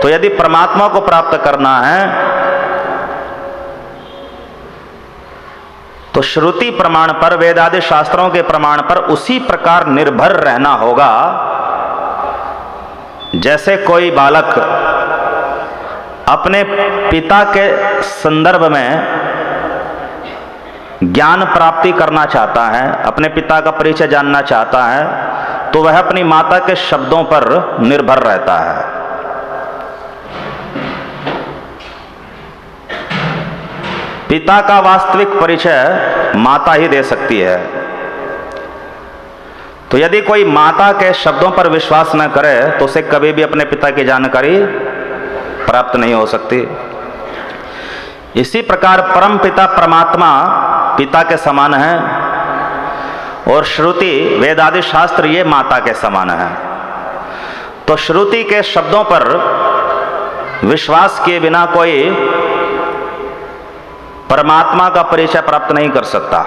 तो यदि परमात्मा को प्राप्त करना है तो श्रुति प्रमाण पर, वेद आदि शास्त्रों के प्रमाण पर उसी प्रकार निर्भर रहना होगा जैसे कोई बालक अपने पिता के संदर्भ में ज्ञान प्राप्ति करना चाहता है, अपने पिता का परिचय जानना चाहता है, तो वह अपनी माता के शब्दों पर निर्भर रहता है। पिता का वास्तविक परिचय माता ही दे सकती है। तो यदि कोई माता के शब्दों पर विश्वास न करे तो उसे कभी भी अपने पिता की जानकारी प्राप्त नहीं हो सकती। इसी प्रकार परम पिता परमात्मा पिता के समान है और श्रुति, वेद आदि शास्त्र ये माता के समान है। तो श्रुति के शब्दों पर विश्वास किए बिना कोई परमात्मा का परिचय प्राप्त नहीं कर सकता।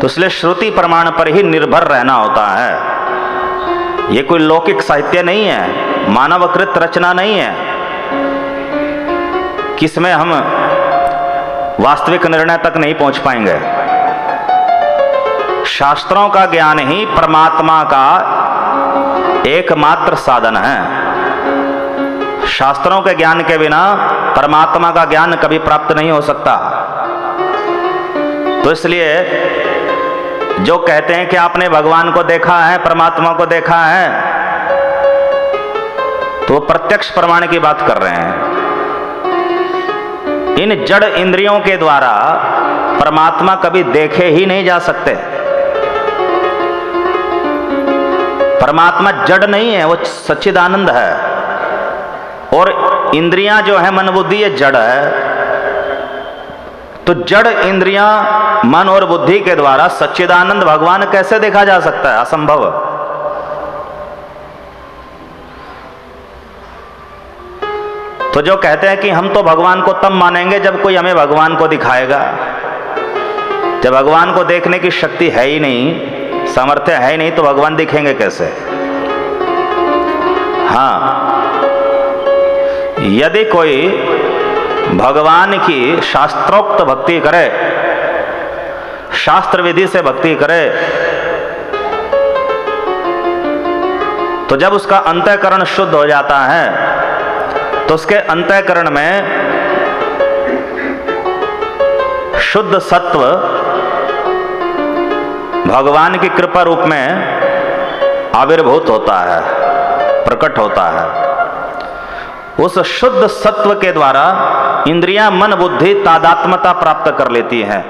तो इसलिए श्रुति प्रमाण पर ही निर्भर रहना होता है। ये कोई लौकिक साहित्य नहीं है, मानवकृत रचना नहीं है किसमें हम वास्तविक निर्णय तक नहीं पहुंच पाएंगे। शास्त्रों का ज्ञान ही परमात्मा का एकमात्र साधन है। शास्त्रों के ज्ञान के बिना परमात्मा का ज्ञान कभी प्राप्त नहीं हो सकता। तो इसलिए जो कहते हैं कि आपने भगवान को देखा है, परमात्मा को देखा है, तो प्रत्यक्ष प्रमाण की बात कर रहे हैं। इन जड़ इंद्रियों के द्वारा परमात्मा कभी देखे ही नहीं जा सकते। परमात्मा जड़ नहीं है, वो सच्चिदानंद है। और इंद्रियां जो है, मन बुद्धि, ये जड़ है। तो जड़ इंद्रियां, मन और बुद्धि के द्वारा सच्चिदानंद भगवान कैसे देखा जा सकता है? असंभव। तो जो कहते हैं कि हम तो भगवान को तब मानेंगे जब कोई हमें भगवान को दिखाएगा, जब भगवान को देखने की शक्ति है ही नहीं, सामर्थ्य है ही नहीं, तो भगवान दिखेंगे कैसे? हाँ, यदि कोई भगवान की शास्त्रोक्त भक्ति करे, शास्त्र विधि से भक्ति करे, तो जब उसका अंतःकरण शुद्ध हो जाता है तो उसके अंतःकरण में शुद्ध सत्व भगवान की कृपा रूप में आविर्भूत होता है, प्रकट होता है। उस शुद्ध सत्व के द्वारा इंद्रियां, मन, बुद्धि तादात्म्यता प्राप्त कर लेती हैं।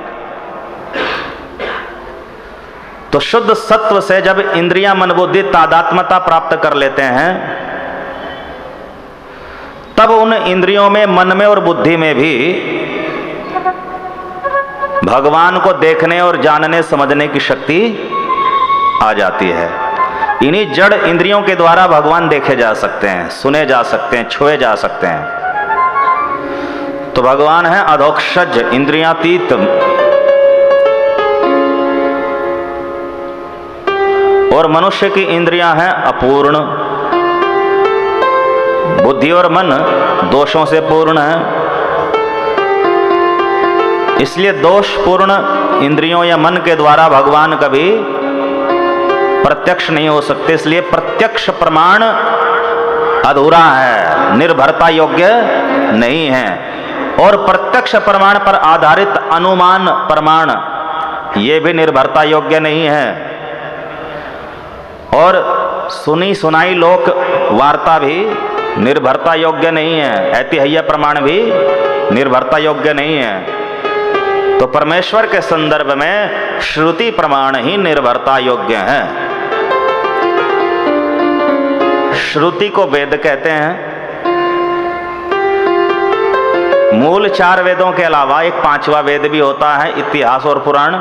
तो शुद्ध सत्व से जब इंद्रियां, मन, बुद्धि तादात्म्यता प्राप्त कर लेते हैं, तब उन इंद्रियों में, मन में और बुद्धि में भी भगवान को देखने और जानने समझने की शक्ति आ जाती है। इन्हीं जड़ इंद्रियों के द्वारा भगवान देखे जा सकते हैं, सुने जा सकते हैं, छुए जा सकते हैं। तो भगवान है अधोक्षज, इंद्रियातीत। और मनुष्य की इंद्रियां हैं अपूर्ण, बुद्धि और मन दोषों से पूर्ण है। इसलिए दोषपूर्ण इंद्रियों या मन के द्वारा भगवान कभी प्रत्यक्ष नहीं हो सकते। इसलिए प्रत्यक्ष प्रमाण अधूरा है, निर्भरता योग्य नहीं है। और प्रत्यक्ष प्रमाण पर आधारित अनुमान प्रमाण ये भी निर्भरता योग्य नहीं है। और सुनी सुनाई लोक वार्ता भी निर्भरता योग्य नहीं है। ऐतिह्य प्रमाण भी निर्भरता योग्य नहीं है। तो परमेश्वर के संदर्भ में श्रुति प्रमाण ही निर्भरता योग्य है। श्रुति को वेद कहते हैं। मूल 4 वेदों के अलावा एक 5वां वेद भी होता है, इतिहास और पुराण।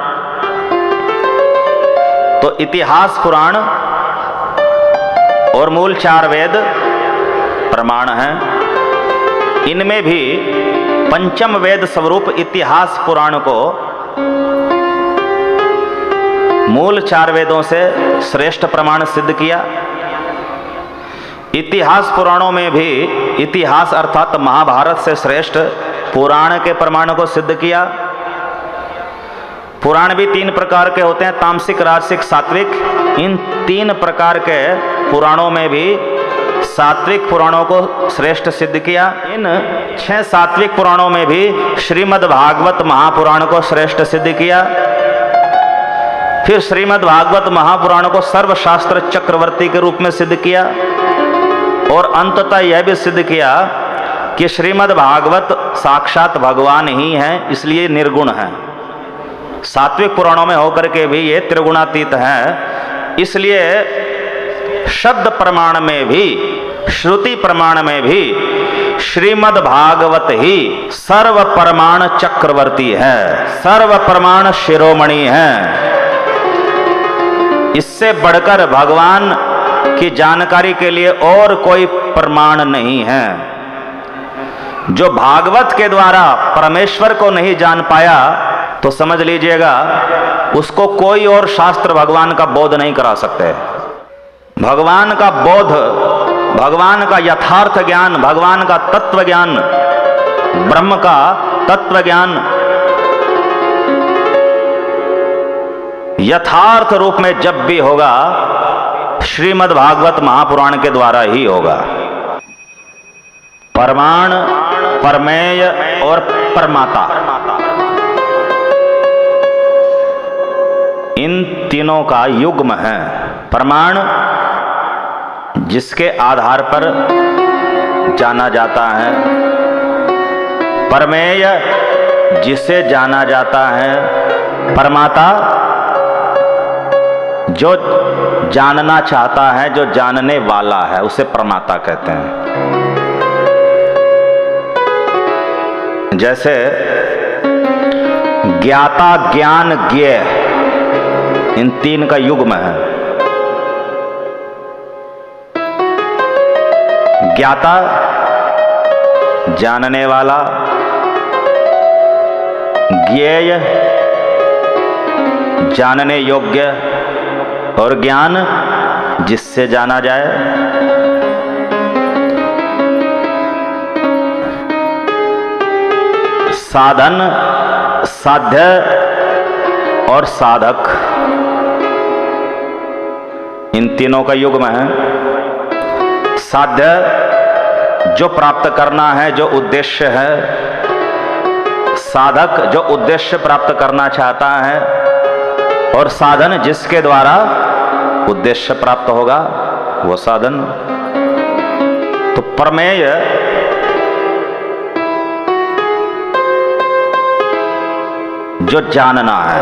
तो इतिहास, पुराण और मूल 4 वेद प्रमाण हैं। इनमें भी पंचम वेद स्वरूप इतिहास पुराण को मूल 4 वेदों से श्रेष्ठ प्रमाण सिद्ध किया। इतिहास पुराणों में भी इतिहास अर्थात महाभारत से श्रेष्ठ पुराण के प्रमाण को सिद्ध किया। पुराण भी 3 प्रकार के होते हैं, तामसिक, राजसिक, सात्विक। इन 3 प्रकार के पुराणों में भी सात्विक पुराणों को श्रेष्ठ सिद्ध किया। इन 6 सात्विक पुराणों में भी श्रीमद् भागवत महापुराण को श्रेष्ठ सिद्ध किया। फिर श्रीमद् भागवत महापुराण को सर्वशास्त्र चक्रवर्ती के रूप में सिद्ध किया। और अंततः यह भी सिद्ध किया कि श्रीमद् भागवत साक्षात भगवान ही हैं, इसलिए निर्गुण है। सात्विक पुराणों में होकर के भी ये त्रिगुणातीत है। इसलिए शब्द प्रमाण में भी, श्रुति प्रमाण में भी श्रीमद् भागवत ही सर्व प्रमाण चक्रवर्ती है, सर्व प्रमाण शिरोमणि है। इससे बढ़कर भगवान की जानकारी के लिए और कोई प्रमाण नहीं है। जो भागवत के द्वारा परमेश्वर को नहीं जान पाया, तो समझ लीजिएगा उसको कोई और शास्त्र भगवान का बोध नहीं करा सकते। भगवान का बोध, भगवान का यथार्थ ज्ञान, भगवान का तत्व ज्ञान, ब्रह्म का तत्व ज्ञान यथार्थ रूप में जब भी होगा, श्रीमद् भागवत महापुराण के द्वारा ही होगा। प्रमाण, प्रमेय और प्रमाता, इन तीनों का युग्म है। प्रमाण जिसके आधार पर जाना जाता है, प्रमेय जिसे जाना जाता है, प्रमाता जो जानना चाहता है, जो जानने वाला है, उसे प्रमाता कहते हैं। जैसे ज्ञाता, ज्ञान, ज्ञेय, इन 3 का युग्म है। ज्ञाता जानने वाला, ज्ञेय जानने योग्य, और ज्ञान जिससे जाना जाए। साधन, साध्य और साधक, इन तीनों का युग्म है। साध्य जो प्राप्त करना है, जो उद्देश्य है। साधक जो उद्देश्य प्राप्त करना चाहता है और साधन जिसके द्वारा उद्देश्य प्राप्त होगा वो साधन। तो प्रमेय जो जानना है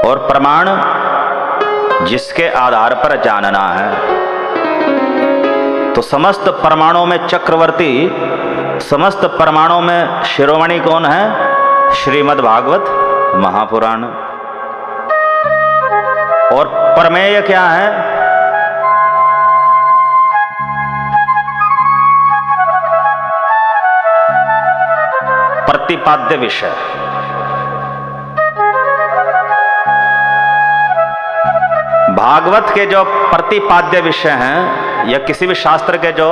और प्रमाण जिसके आधार पर जानना है। तो समस्त परमाणुओं में चक्रवर्ती, समस्त परमाणुओं में शिरोमणि कौन है? श्रीमद् भागवत महापुराण। और प्रमेय क्या है? प्रतिपाद्य विषय। भागवत के जो प्रतिपाद्य विषय हैं या किसी भी शास्त्र के जो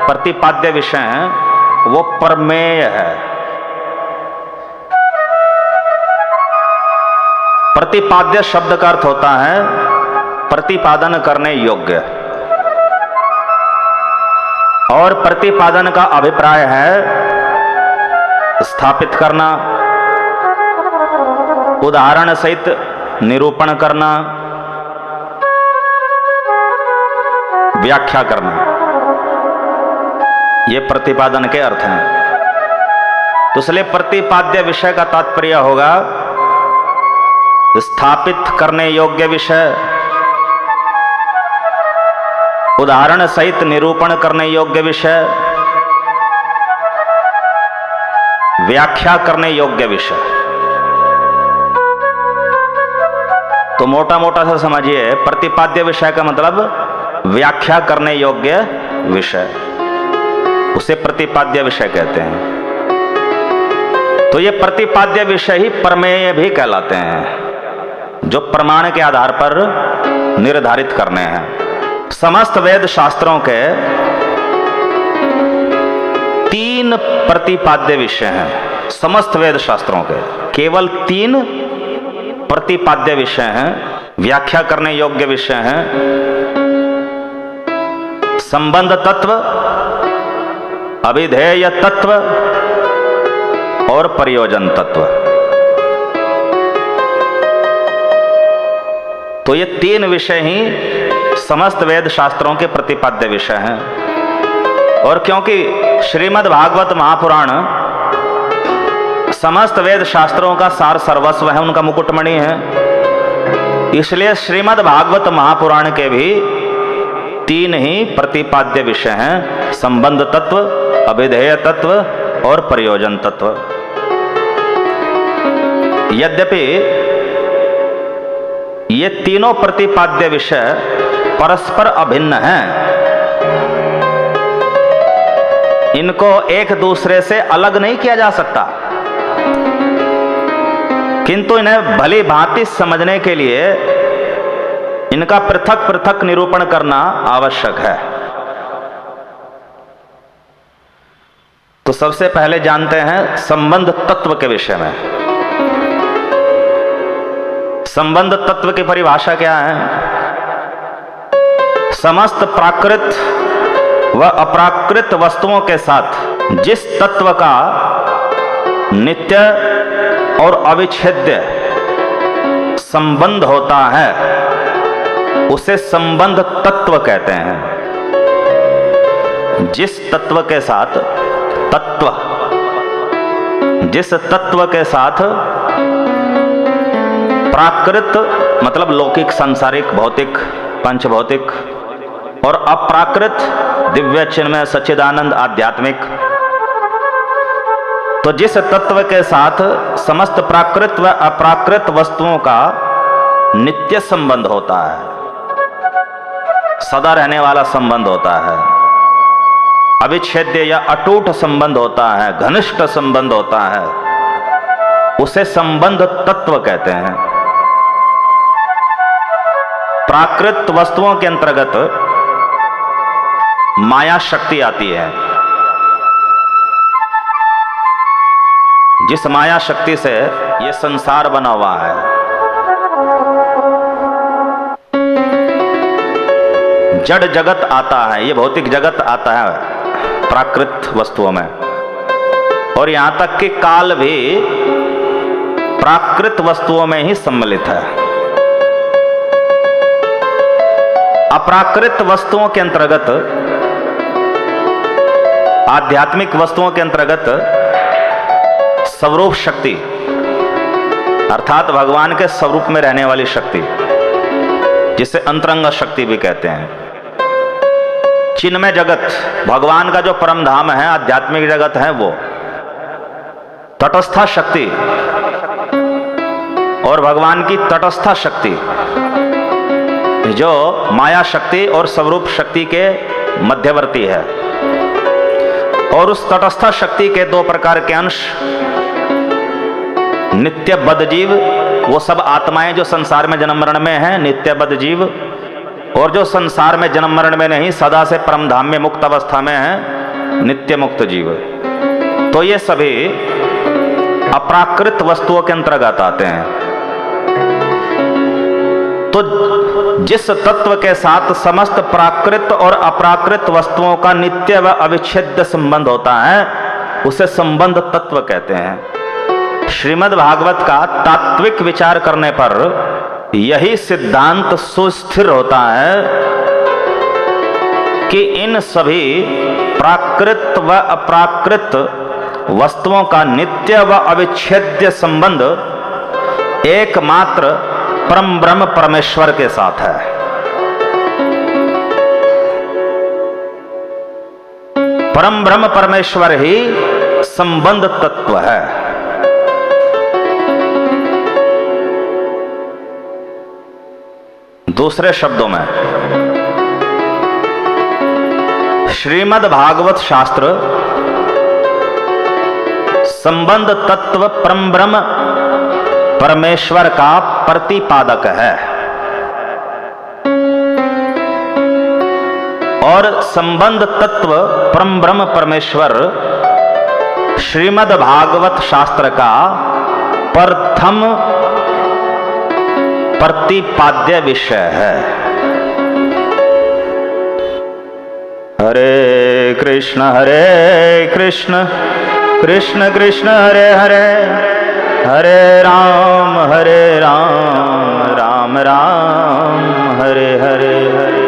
प्रतिपाद्य विषय हैं वो प्रमेय है। प्रतिपाद्य शब्द का अर्थ होता है प्रतिपादन करने योग्य, और प्रतिपादन का अभिप्राय है स्थापित करना, उदाहरण सहित निरूपण करना, व्याख्या करना। ये प्रतिपादन के अर्थ हैं। तो इसलिए प्रतिपाद्य विषय का तात्पर्य होगा स्थापित करने योग्य विषय, उदाहरण सहित निरूपण करने योग्य विषय, व्याख्या करने योग्य विषय। तो मोटा मोटा सा समझिए, प्रतिपाद्य विषय का मतलब व्याख्या करने योग्य विषय, उसे प्रतिपाद्य विषय कहते हैं। तो ये प्रतिपाद्य विषय ही प्रमेय भी कहलाते हैं, जो प्रमाण के आधार पर निर्धारित करने हैं। समस्त वेद शास्त्रों के 3 प्रतिपाद्य विषय हैं। समस्त वेद शास्त्रों के केवल 3 प्रतिपाद्य विषय हैं, व्याख्या करने योग्य विषय हैं। संबंध तत्व, अभिधेय तत्व और प्रयोजन तत्व। तो ये 3 विषय ही समस्त वेद शास्त्रों के प्रतिपाद्य विषय हैं। और क्योंकि श्रीमद् भागवत महापुराण समस्त वेद शास्त्रों का सार सर्वस्व है, उनका मुकुटमणि है, इसलिए श्रीमद् भागवत महापुराण के भी 3 ही प्रतिपाद्य विषय हैं: संबंध तत्व, अभिधेय तत्व और प्रयोजन तत्व। यद्यपि ये तीनों प्रतिपाद्य विषय परस्पर अभिन्न हैं, इनको एक दूसरे से अलग नहीं किया जा सकता, किंतु इन्हें भली भांति समझने के लिए इनका पृथक पृथक निरूपण करना आवश्यक है। तो सबसे पहले जानते हैं संबंध तत्व के विषय में। संबंध तत्व की परिभाषा क्या है? समस्त प्राकृत व अप्राकृत वस्तुओं के साथ जिस तत्व का नित्य और अविच्छेद्य संबंध होता है उसे संबंध तत्व कहते हैं। जिस तत्व के साथ जिस तत्व के साथ प्राकृत मतलब लौकिक, सांसारिक, भौतिक, पंचभौतिक और अप्राकृत दिव्य चिन्मय सच्चिदानंद आध्यात्मिक, तो जिस तत्व के साथ समस्त प्राकृत व अप्राकृत वस्तुओं का नित्य संबंध होता है, सदा रहने वाला संबंध होता है, अविच्छेद्य या अटूट संबंध होता है, घनिष्ठ संबंध होता है, उसे संबंध तत्व कहते हैं। प्राकृत वस्तुओं के अंतर्गत माया शक्ति आती है, जिस माया शक्ति से यह संसार बना हुआ है। जड़ जगत आता है, ये भौतिक जगत आता है, प्राकृत वस्तुओं में, और यहां तक कि काल भी प्राकृत वस्तुओं में ही सम्मिलित है। अप्राकृत वस्तुओं के अंतर्गत, आध्यात्मिक वस्तुओं के अंतर्गत स्वरूप शक्ति अर्थात भगवान के स्वरूप में रहने वाली शक्ति, जिसे अंतरंग शक्ति भी कहते हैं, चिन्मय जगत, भगवान का जो परम धाम है, आध्यात्मिक जगत है, वो तटस्था शक्ति और भगवान की तटस्था शक्ति, जो माया शक्ति और स्वरूप शक्ति के मध्यवर्ती है। और उस तटस्था शक्ति के दो प्रकार के अंश, नित्य बद्ध जीव, वो सब आत्माएं जो संसार में जन्म मरण में हैं, नित्य बद्ध जीव, और जो संसार में जन्म मरण में नहीं, सदा से परम धाम में मुक्त अवस्था में हैं, नित्य मुक्त जीव। तो ये सभी अप्राकृत वस्तुओं के अंतर्गत आते हैं। तो जिस तत्व के साथ समस्त प्राकृत और अप्राकृत वस्तुओं का नित्य व अविच्छेद्य संबंध होता है, उसे संबंध तत्व कहते हैं। श्रीमद् भागवत का तात्विक विचार करने पर यही सिद्धांत सुस्थिर होता है कि इन सभी प्राकृत व अप्राकृत वस्तुओं का नित्य व अविच्छेद्य संबंध एकमात्र परम ब्रह्म परमेश्वर के साथ है। परम ब्रह्म परमेश्वर ही संबंध तत्व है। दूसरे शब्दों में, श्रीमद् भागवत शास्त्र संबंध तत्व परम ब्रह्म परमेश्वर का प्रतिपादक है, और संबंध तत्व परम ब्रह्म परमेश्वर श्रीमद् भागवत शास्त्र का प्रथम प्रतिपाद्य विषय है। हरे कृष्ण कृष्ण कृष्ण हरे हरे, हरे राम राम राम हरे हरे हरे।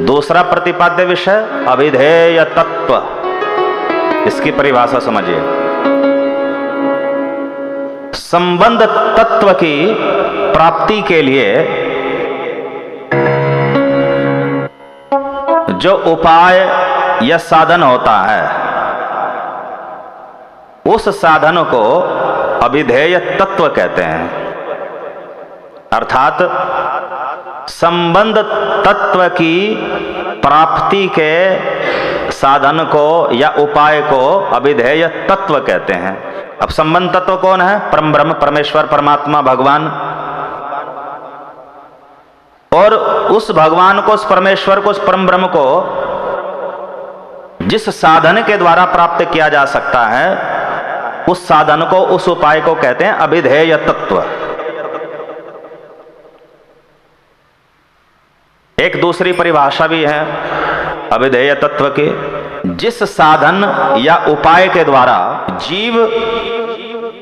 दूसरा प्रतिपाद्य विषय अविधेय तत्व, इसकी परिभाषा समझिए। संबंध तत्व की प्राप्ति के लिए जो उपाय या साधन होता है, उस साधन को अविधेय तत्व कहते हैं। अर्थात संबंध तत्व की प्राप्ति के साधन को या उपाय को अविधेय तत्व कहते हैं। अब संबंध तत्व कौन है? परम ब्रह्म परमेश्वर परमात्मा भगवान। और उस भगवान को, उस परमेश्वर को, उस परम ब्रह्म को जिस साधन के द्वारा प्राप्त किया जा सकता है, उस साधन को, उस उपाय को कहते हैं अविधेय तत्व। एक दूसरी परिभाषा भी है अविधेय तत्व की, जिस साधन या उपाय के द्वारा जीव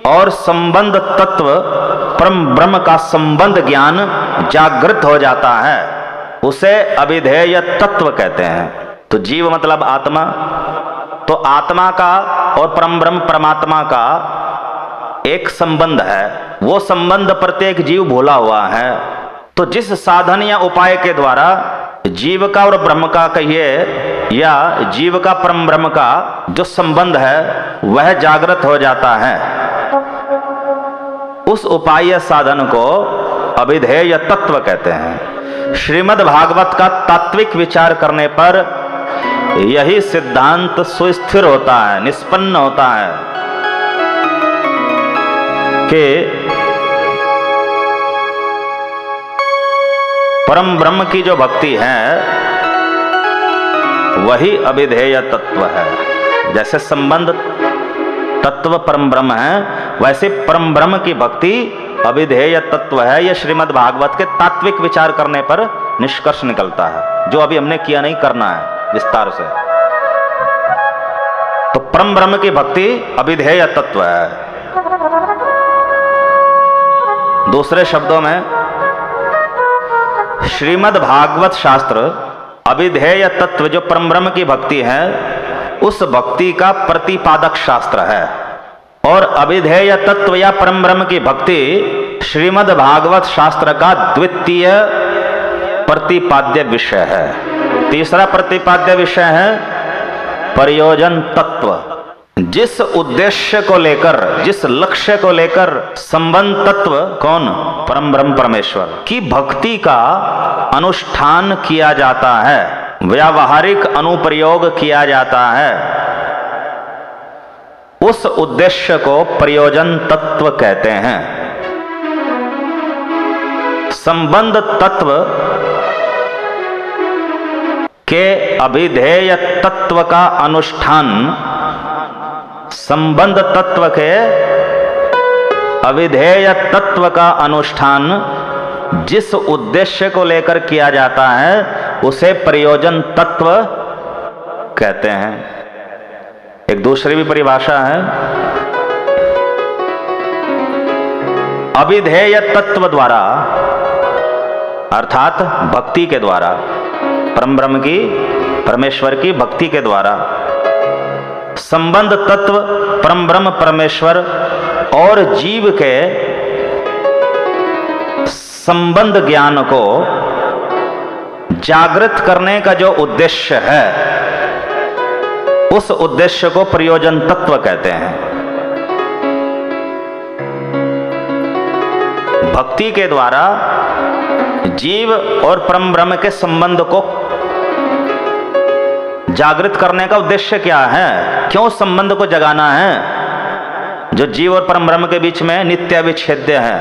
और संबंध तत्व परम ब्रह्म का संबंध ज्ञान जागृत हो जाता है, उसे अविधेय तत्व कहते हैं। तो जीव मतलब आत्मा, तो आत्मा का और परम ब्रह्म परमात्मा का एक संबंध है। वो संबंध प्रत्येक जीव भूला हुआ है। तो जिस साधन या उपाय के द्वारा जीव का और ब्रह्म का कहिए, या जीव का परम ब्रह्म का जो संबंध है वह जागृत हो जाता है, उस उपाय या साधन को अविधेय तत्व कहते हैं। श्रीमद् भागवत का तात्विक विचार करने पर यही सिद्धांत सुस्थिर होता है, निष्पन्न होता है कि परम ब्रह्म की जो भक्ति है वही अविधेय तत्व है। जैसे संबंध तत्व परम ब्रह्म है, वैसे परम ब्रह्म की भक्ति अविधेय तत्व है। यह श्रीमद् भागवत के तात्विक विचार करने पर निष्कर्ष निकलता है, जो अभी हमने किया नहीं, करना है। विस्तार से। तो परम ब्रह्म की भक्ति अविधेय तत्व है। दूसरे शब्दों में श्रीमद् भागवत शास्त्र अविधेय तत्व जो परम ब्रह्म की भक्ति है उस भक्ति का प्रतिपादक शास्त्र है, और अविधेय तत्व या परम ब्रह्म की भक्ति श्रीमद् भागवत शास्त्र का द्वितीय प्रतिपाद्य विषय है। तीसरा प्रतिपाद्य विषय है प्रयोजन तत्व। जिस उद्देश्य को लेकर, जिस लक्ष्य को लेकर संबंध तत्व कौन, परम ब्रह्म परमेश्वर की भक्ति का अनुष्ठान किया जाता है, व्यावहारिक अनुप्रयोग किया जाता है, उस उद्देश्य को प्रयोजन तत्व कहते हैं। संबंध तत्व के अविधेय तत्व का अनुष्ठान, संबंध तत्व के अविधेय तत्व का अनुष्ठान जिस उद्देश्य को लेकर किया जाता है उसे प्रयोजन तत्व कहते हैं। एक दूसरी भी परिभाषा है, अविधेय तत्व द्वारा अर्थात भक्ति के द्वारा, परम ब्रह्म की, परमेश्वर की भक्ति के द्वारा संबंध तत्व परम ब्रह्म परमेश्वर और जीव के संबंध ज्ञान को जागृत करने का जो उद्देश्य है उस उद्देश्य को प्रयोजन तत्व कहते हैं। भक्ति के द्वारा जीव और परम ब्रह्म के संबंध को जागृत करने का उद्देश्य क्या है, क्यों संबंध को जगाना है जो जीव और परम ब्रह्म के बीच में नित्य विच्छेद्य है।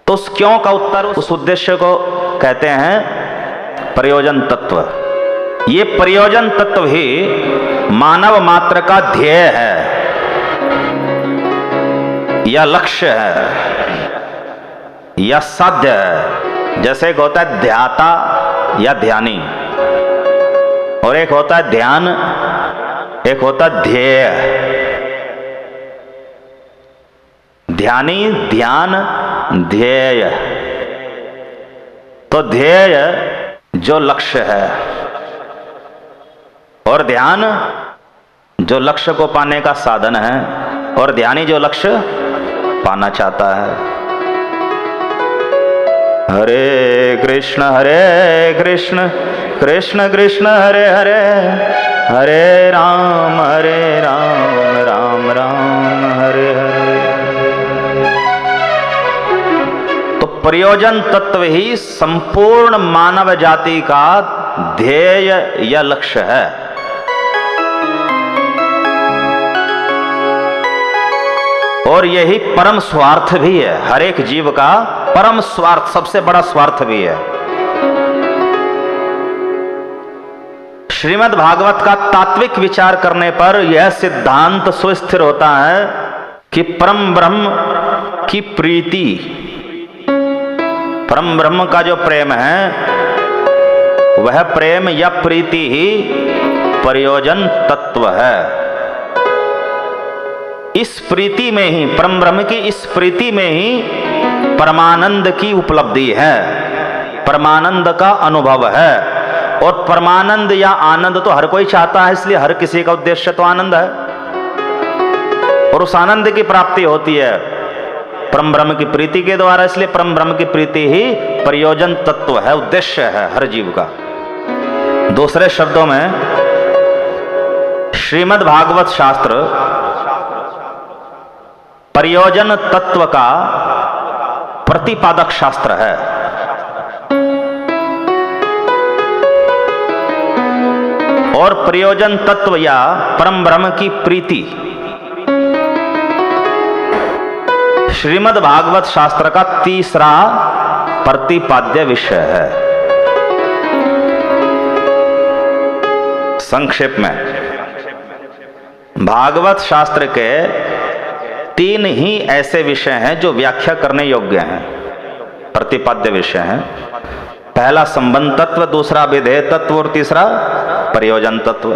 तो उस क्यों का उत्तर, उस उद्देश्य को कहते हैं प्रयोजन तत्व। ये प्रयोजन तत्व ही मानव मात्र का ध्येय है या लक्ष्य है या साध्य है। जैसे एक होता है ध्याता या ध्यानी, और एक होता है ध्यान, एक होता है ध्येय। ध्यानी, ध्यान, ध्येय। तो ध्येय जो लक्ष्य है और ध्यान जो लक्ष्य को पाने का साधन है, और ध्यानी जो लक्ष्य पाना चाहता है। हरे कृष्ण कृष्ण कृष्ण हरे हरे, हरे राम राम राम हरे हरे। तो प्रयोजन तत्व ही संपूर्ण मानव जाति का ध्येय या लक्ष्य है। और यही परम स्वार्थ भी है, हर एक जीव का परम स्वार्थ, सबसे बड़ा स्वार्थ भी है। श्रीमद् भागवत का तात्विक विचार करने पर यह सिद्धांत सुस्थिर होता है कि परम ब्रह्म की प्रीति, परम ब्रह्म का जो प्रेम है वह प्रेम या प्रीति ही प्रयोजन तत्व है। इस प्रीति में ही, परम ब्रह्म की इस प्रीति में ही परमानंद की उपलब्धि है, परमानंद का अनुभव है। और परमानंद या आनंद तो हर कोई चाहता है, इसलिए हर किसी का उद्देश्य तो आनंद है, और उस आनंद की प्राप्ति होती है परम ब्रह्म की प्रीति के द्वारा। इसलिए परम ब्रह्म की प्रीति ही प्रयोजन तत्व है, उद्देश्य है हर जीव का। दूसरे शब्दों में श्रीमद् भागवत शास्त्र प्रयोजन तत्व का प्रतिपादक शास्त्र है। और प्रयोजन तत्व या परम ब्रह्म की प्रीति श्रीमद् भागवत शास्त्र का तीसरा प्रतिपाद्य विषय है। संक्षेप में भागवत शास्त्र के 3 ही ऐसे विषय हैं जो व्याख्या करने योग्य हैं, प्रतिपाद्य विषय हैं। पहला संबंध तत्व, दूसरा विधेय तत्व और तीसरा प्रयोजन तत्व।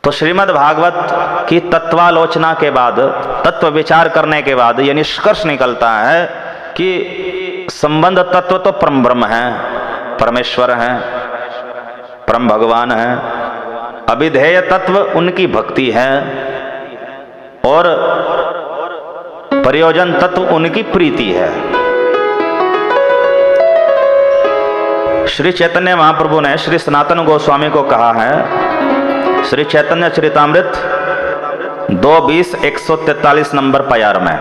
तो श्रीमद् भागवत की तत्वालोचना के बाद, तत्व विचार करने के बाद यह निष्कर्ष निकलता है कि संबंध तत्व तो परम ब्रह्म है, परमेश्वर है, परम भगवान है। अविधेय तत्व उनकी भक्ति है और प्रयोजन तत्व उनकी प्रीति है। श्री चैतन्य महाप्रभु ने श्री सनातन गोस्वामी को कहा है, श्री चैतन्य चरितामृत 2:20-143 नंबर प्यार में,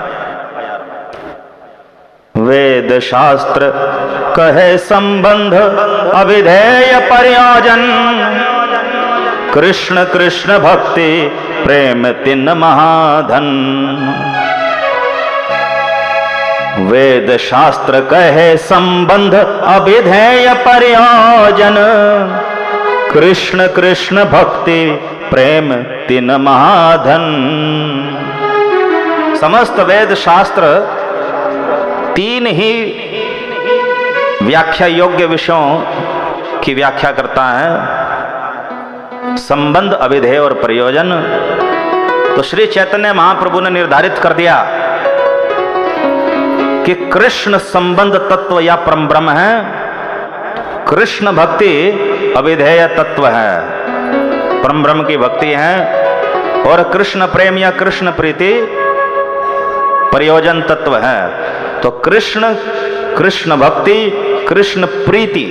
वेद शास्त्र कहे संबंध अविधेय प्रयोजन, कृष्ण कृष्ण भक्ति प्रेम तिन महाधन। वेद शास्त्र कहे संबंध अविधेय प्रयोजन, कृष्ण कृष्ण भक्ति प्रेम तिन महाधन। समस्त वेद शास्त्र तीन ही व्याख्या योग्य विषयों की व्याख्या करता है, संबंध, अविधेय और प्रयोजन। तो श्री चैतन्य महाप्रभु ने निर्धारित कर दिया कि कृष्ण संबंध तत्व या परम ब्रह्म है, कृष्ण भक्ति अविधेय तत्व है, परम ब्रह्म की भक्ति है, और कृष्ण प्रेम या कृष्ण प्रीति प्रयोजन तत्व है। तो कृष्ण, कृष्ण भक्ति, कृष्ण प्रीति,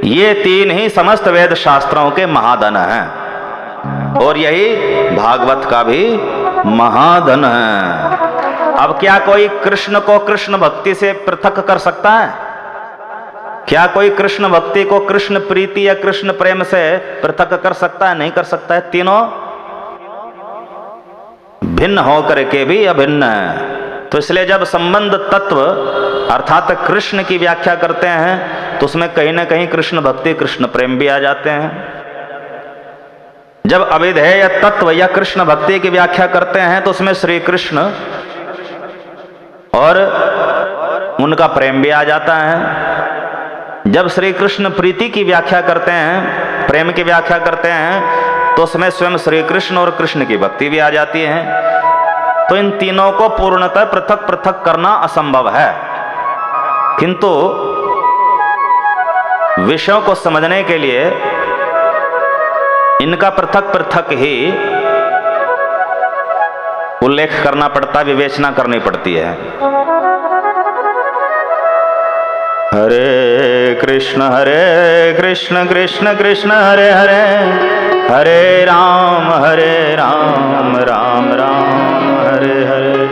ये तीन ही समस्त वेद शास्त्रों के महाधन हैं और यही भागवत का भी महाधन है। अब क्या कोई कृष्ण को कृष्ण भक्ति से पृथक कर सकता है? क्या कोई कृष्ण भक्ति को कृष्ण प्रीति या कृष्ण प्रेम से पृथक कर सकता है? नहीं कर सकता है। तीनों भिन्न होकर के भी अभिन्न है। तो इसलिए जब संबंध तत्व अर्थात कृष्ण की व्याख्या करते हैं तो उसमें कहीं ना कहीं कृष्ण भक्ति, कृष्ण प्रेम भी आ जाते हैं। जब अविधेय तत्व या कृष्ण भक्ति की व्याख्या करते हैं तो उसमें श्री कृष्ण और उनका प्रेम भी आ जाता है। जब श्री कृष्ण प्रीति की व्याख्या करते हैं, प्रेम की व्याख्या करते हैं, तो उसमें स्वयं श्री कृष्ण और कृष्ण की भक्ति भी आ जाती है। तो इन तीनों को पूर्णतः पृथक पृथक करना असंभव है, किंतु विषयों को समझने के लिए इनका पृथक पृथक ही उल्लेख करना पड़ता, विवेचना करनी पड़ती है। हरे कृष्ण कृष्ण कृष्ण हरे हरे, हरे राम राम राम हरे हरे।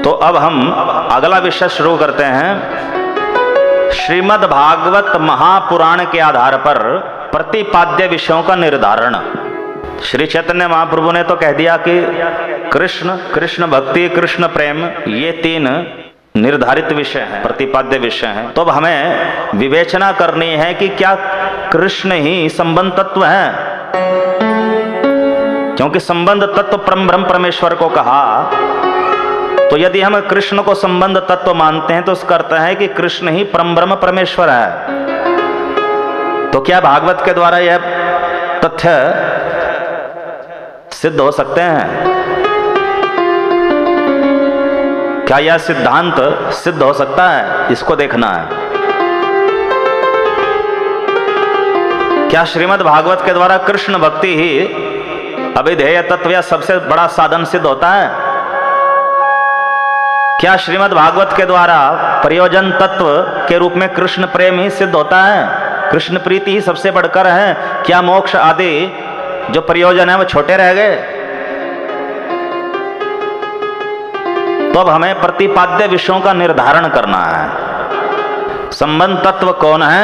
तो अब हम अगला विषय शुरू करते हैं। श्रीमद् भागवत महापुराण के आधार पर प्रतिपाद्य विषयों का निर्धारण। श्री चैतन्य महाप्रभु ने तो कह दिया कि कृष्ण, कृष्ण भक्ति, कृष्ण प्रेम, ये तीन निर्धारित विषय हैं, प्रतिपाद्य विषय हैं। तो अब हमें विवेचना करनी है कि क्या कृष्ण ही संबंध तत्व है, क्योंकि संबंध तत्व परम ब्रह्म परमेश्वर को कहा। तो यदि हम कृष्ण को संबंध तत्व मानते हैं तो उसका अर्थ है कि कृष्ण ही परम ब्रह्म परमेश्वर है। तो क्या भागवत के द्वारा यह तथ्य सिद्ध हो सकते हैं? क्या यह सिद्धांत सिद्ध हो सकता है? इसको देखना है। क्या श्रीमद् भागवत के द्वारा कृष्ण भक्ति ही अविधेय तत्व या सबसे बड़ा साधन सिद्ध होता है? क्या श्रीमद् भागवत के द्वारा प्रयोजन तत्व के रूप में कृष्ण प्रेम ही सिद्ध होता है? कृष्ण प्रीति ही सबसे बढ़कर है? क्या मोक्ष आदि जो प्रयोजन है वो छोटे रह गए? तो अब हमें प्रतिपाद्य विषयों का निर्धारण करना है। संबंध तत्व कौन है,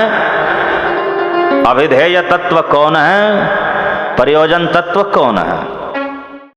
अविधेय तत्व कौन है, प्रयोजन तत्व कौन है।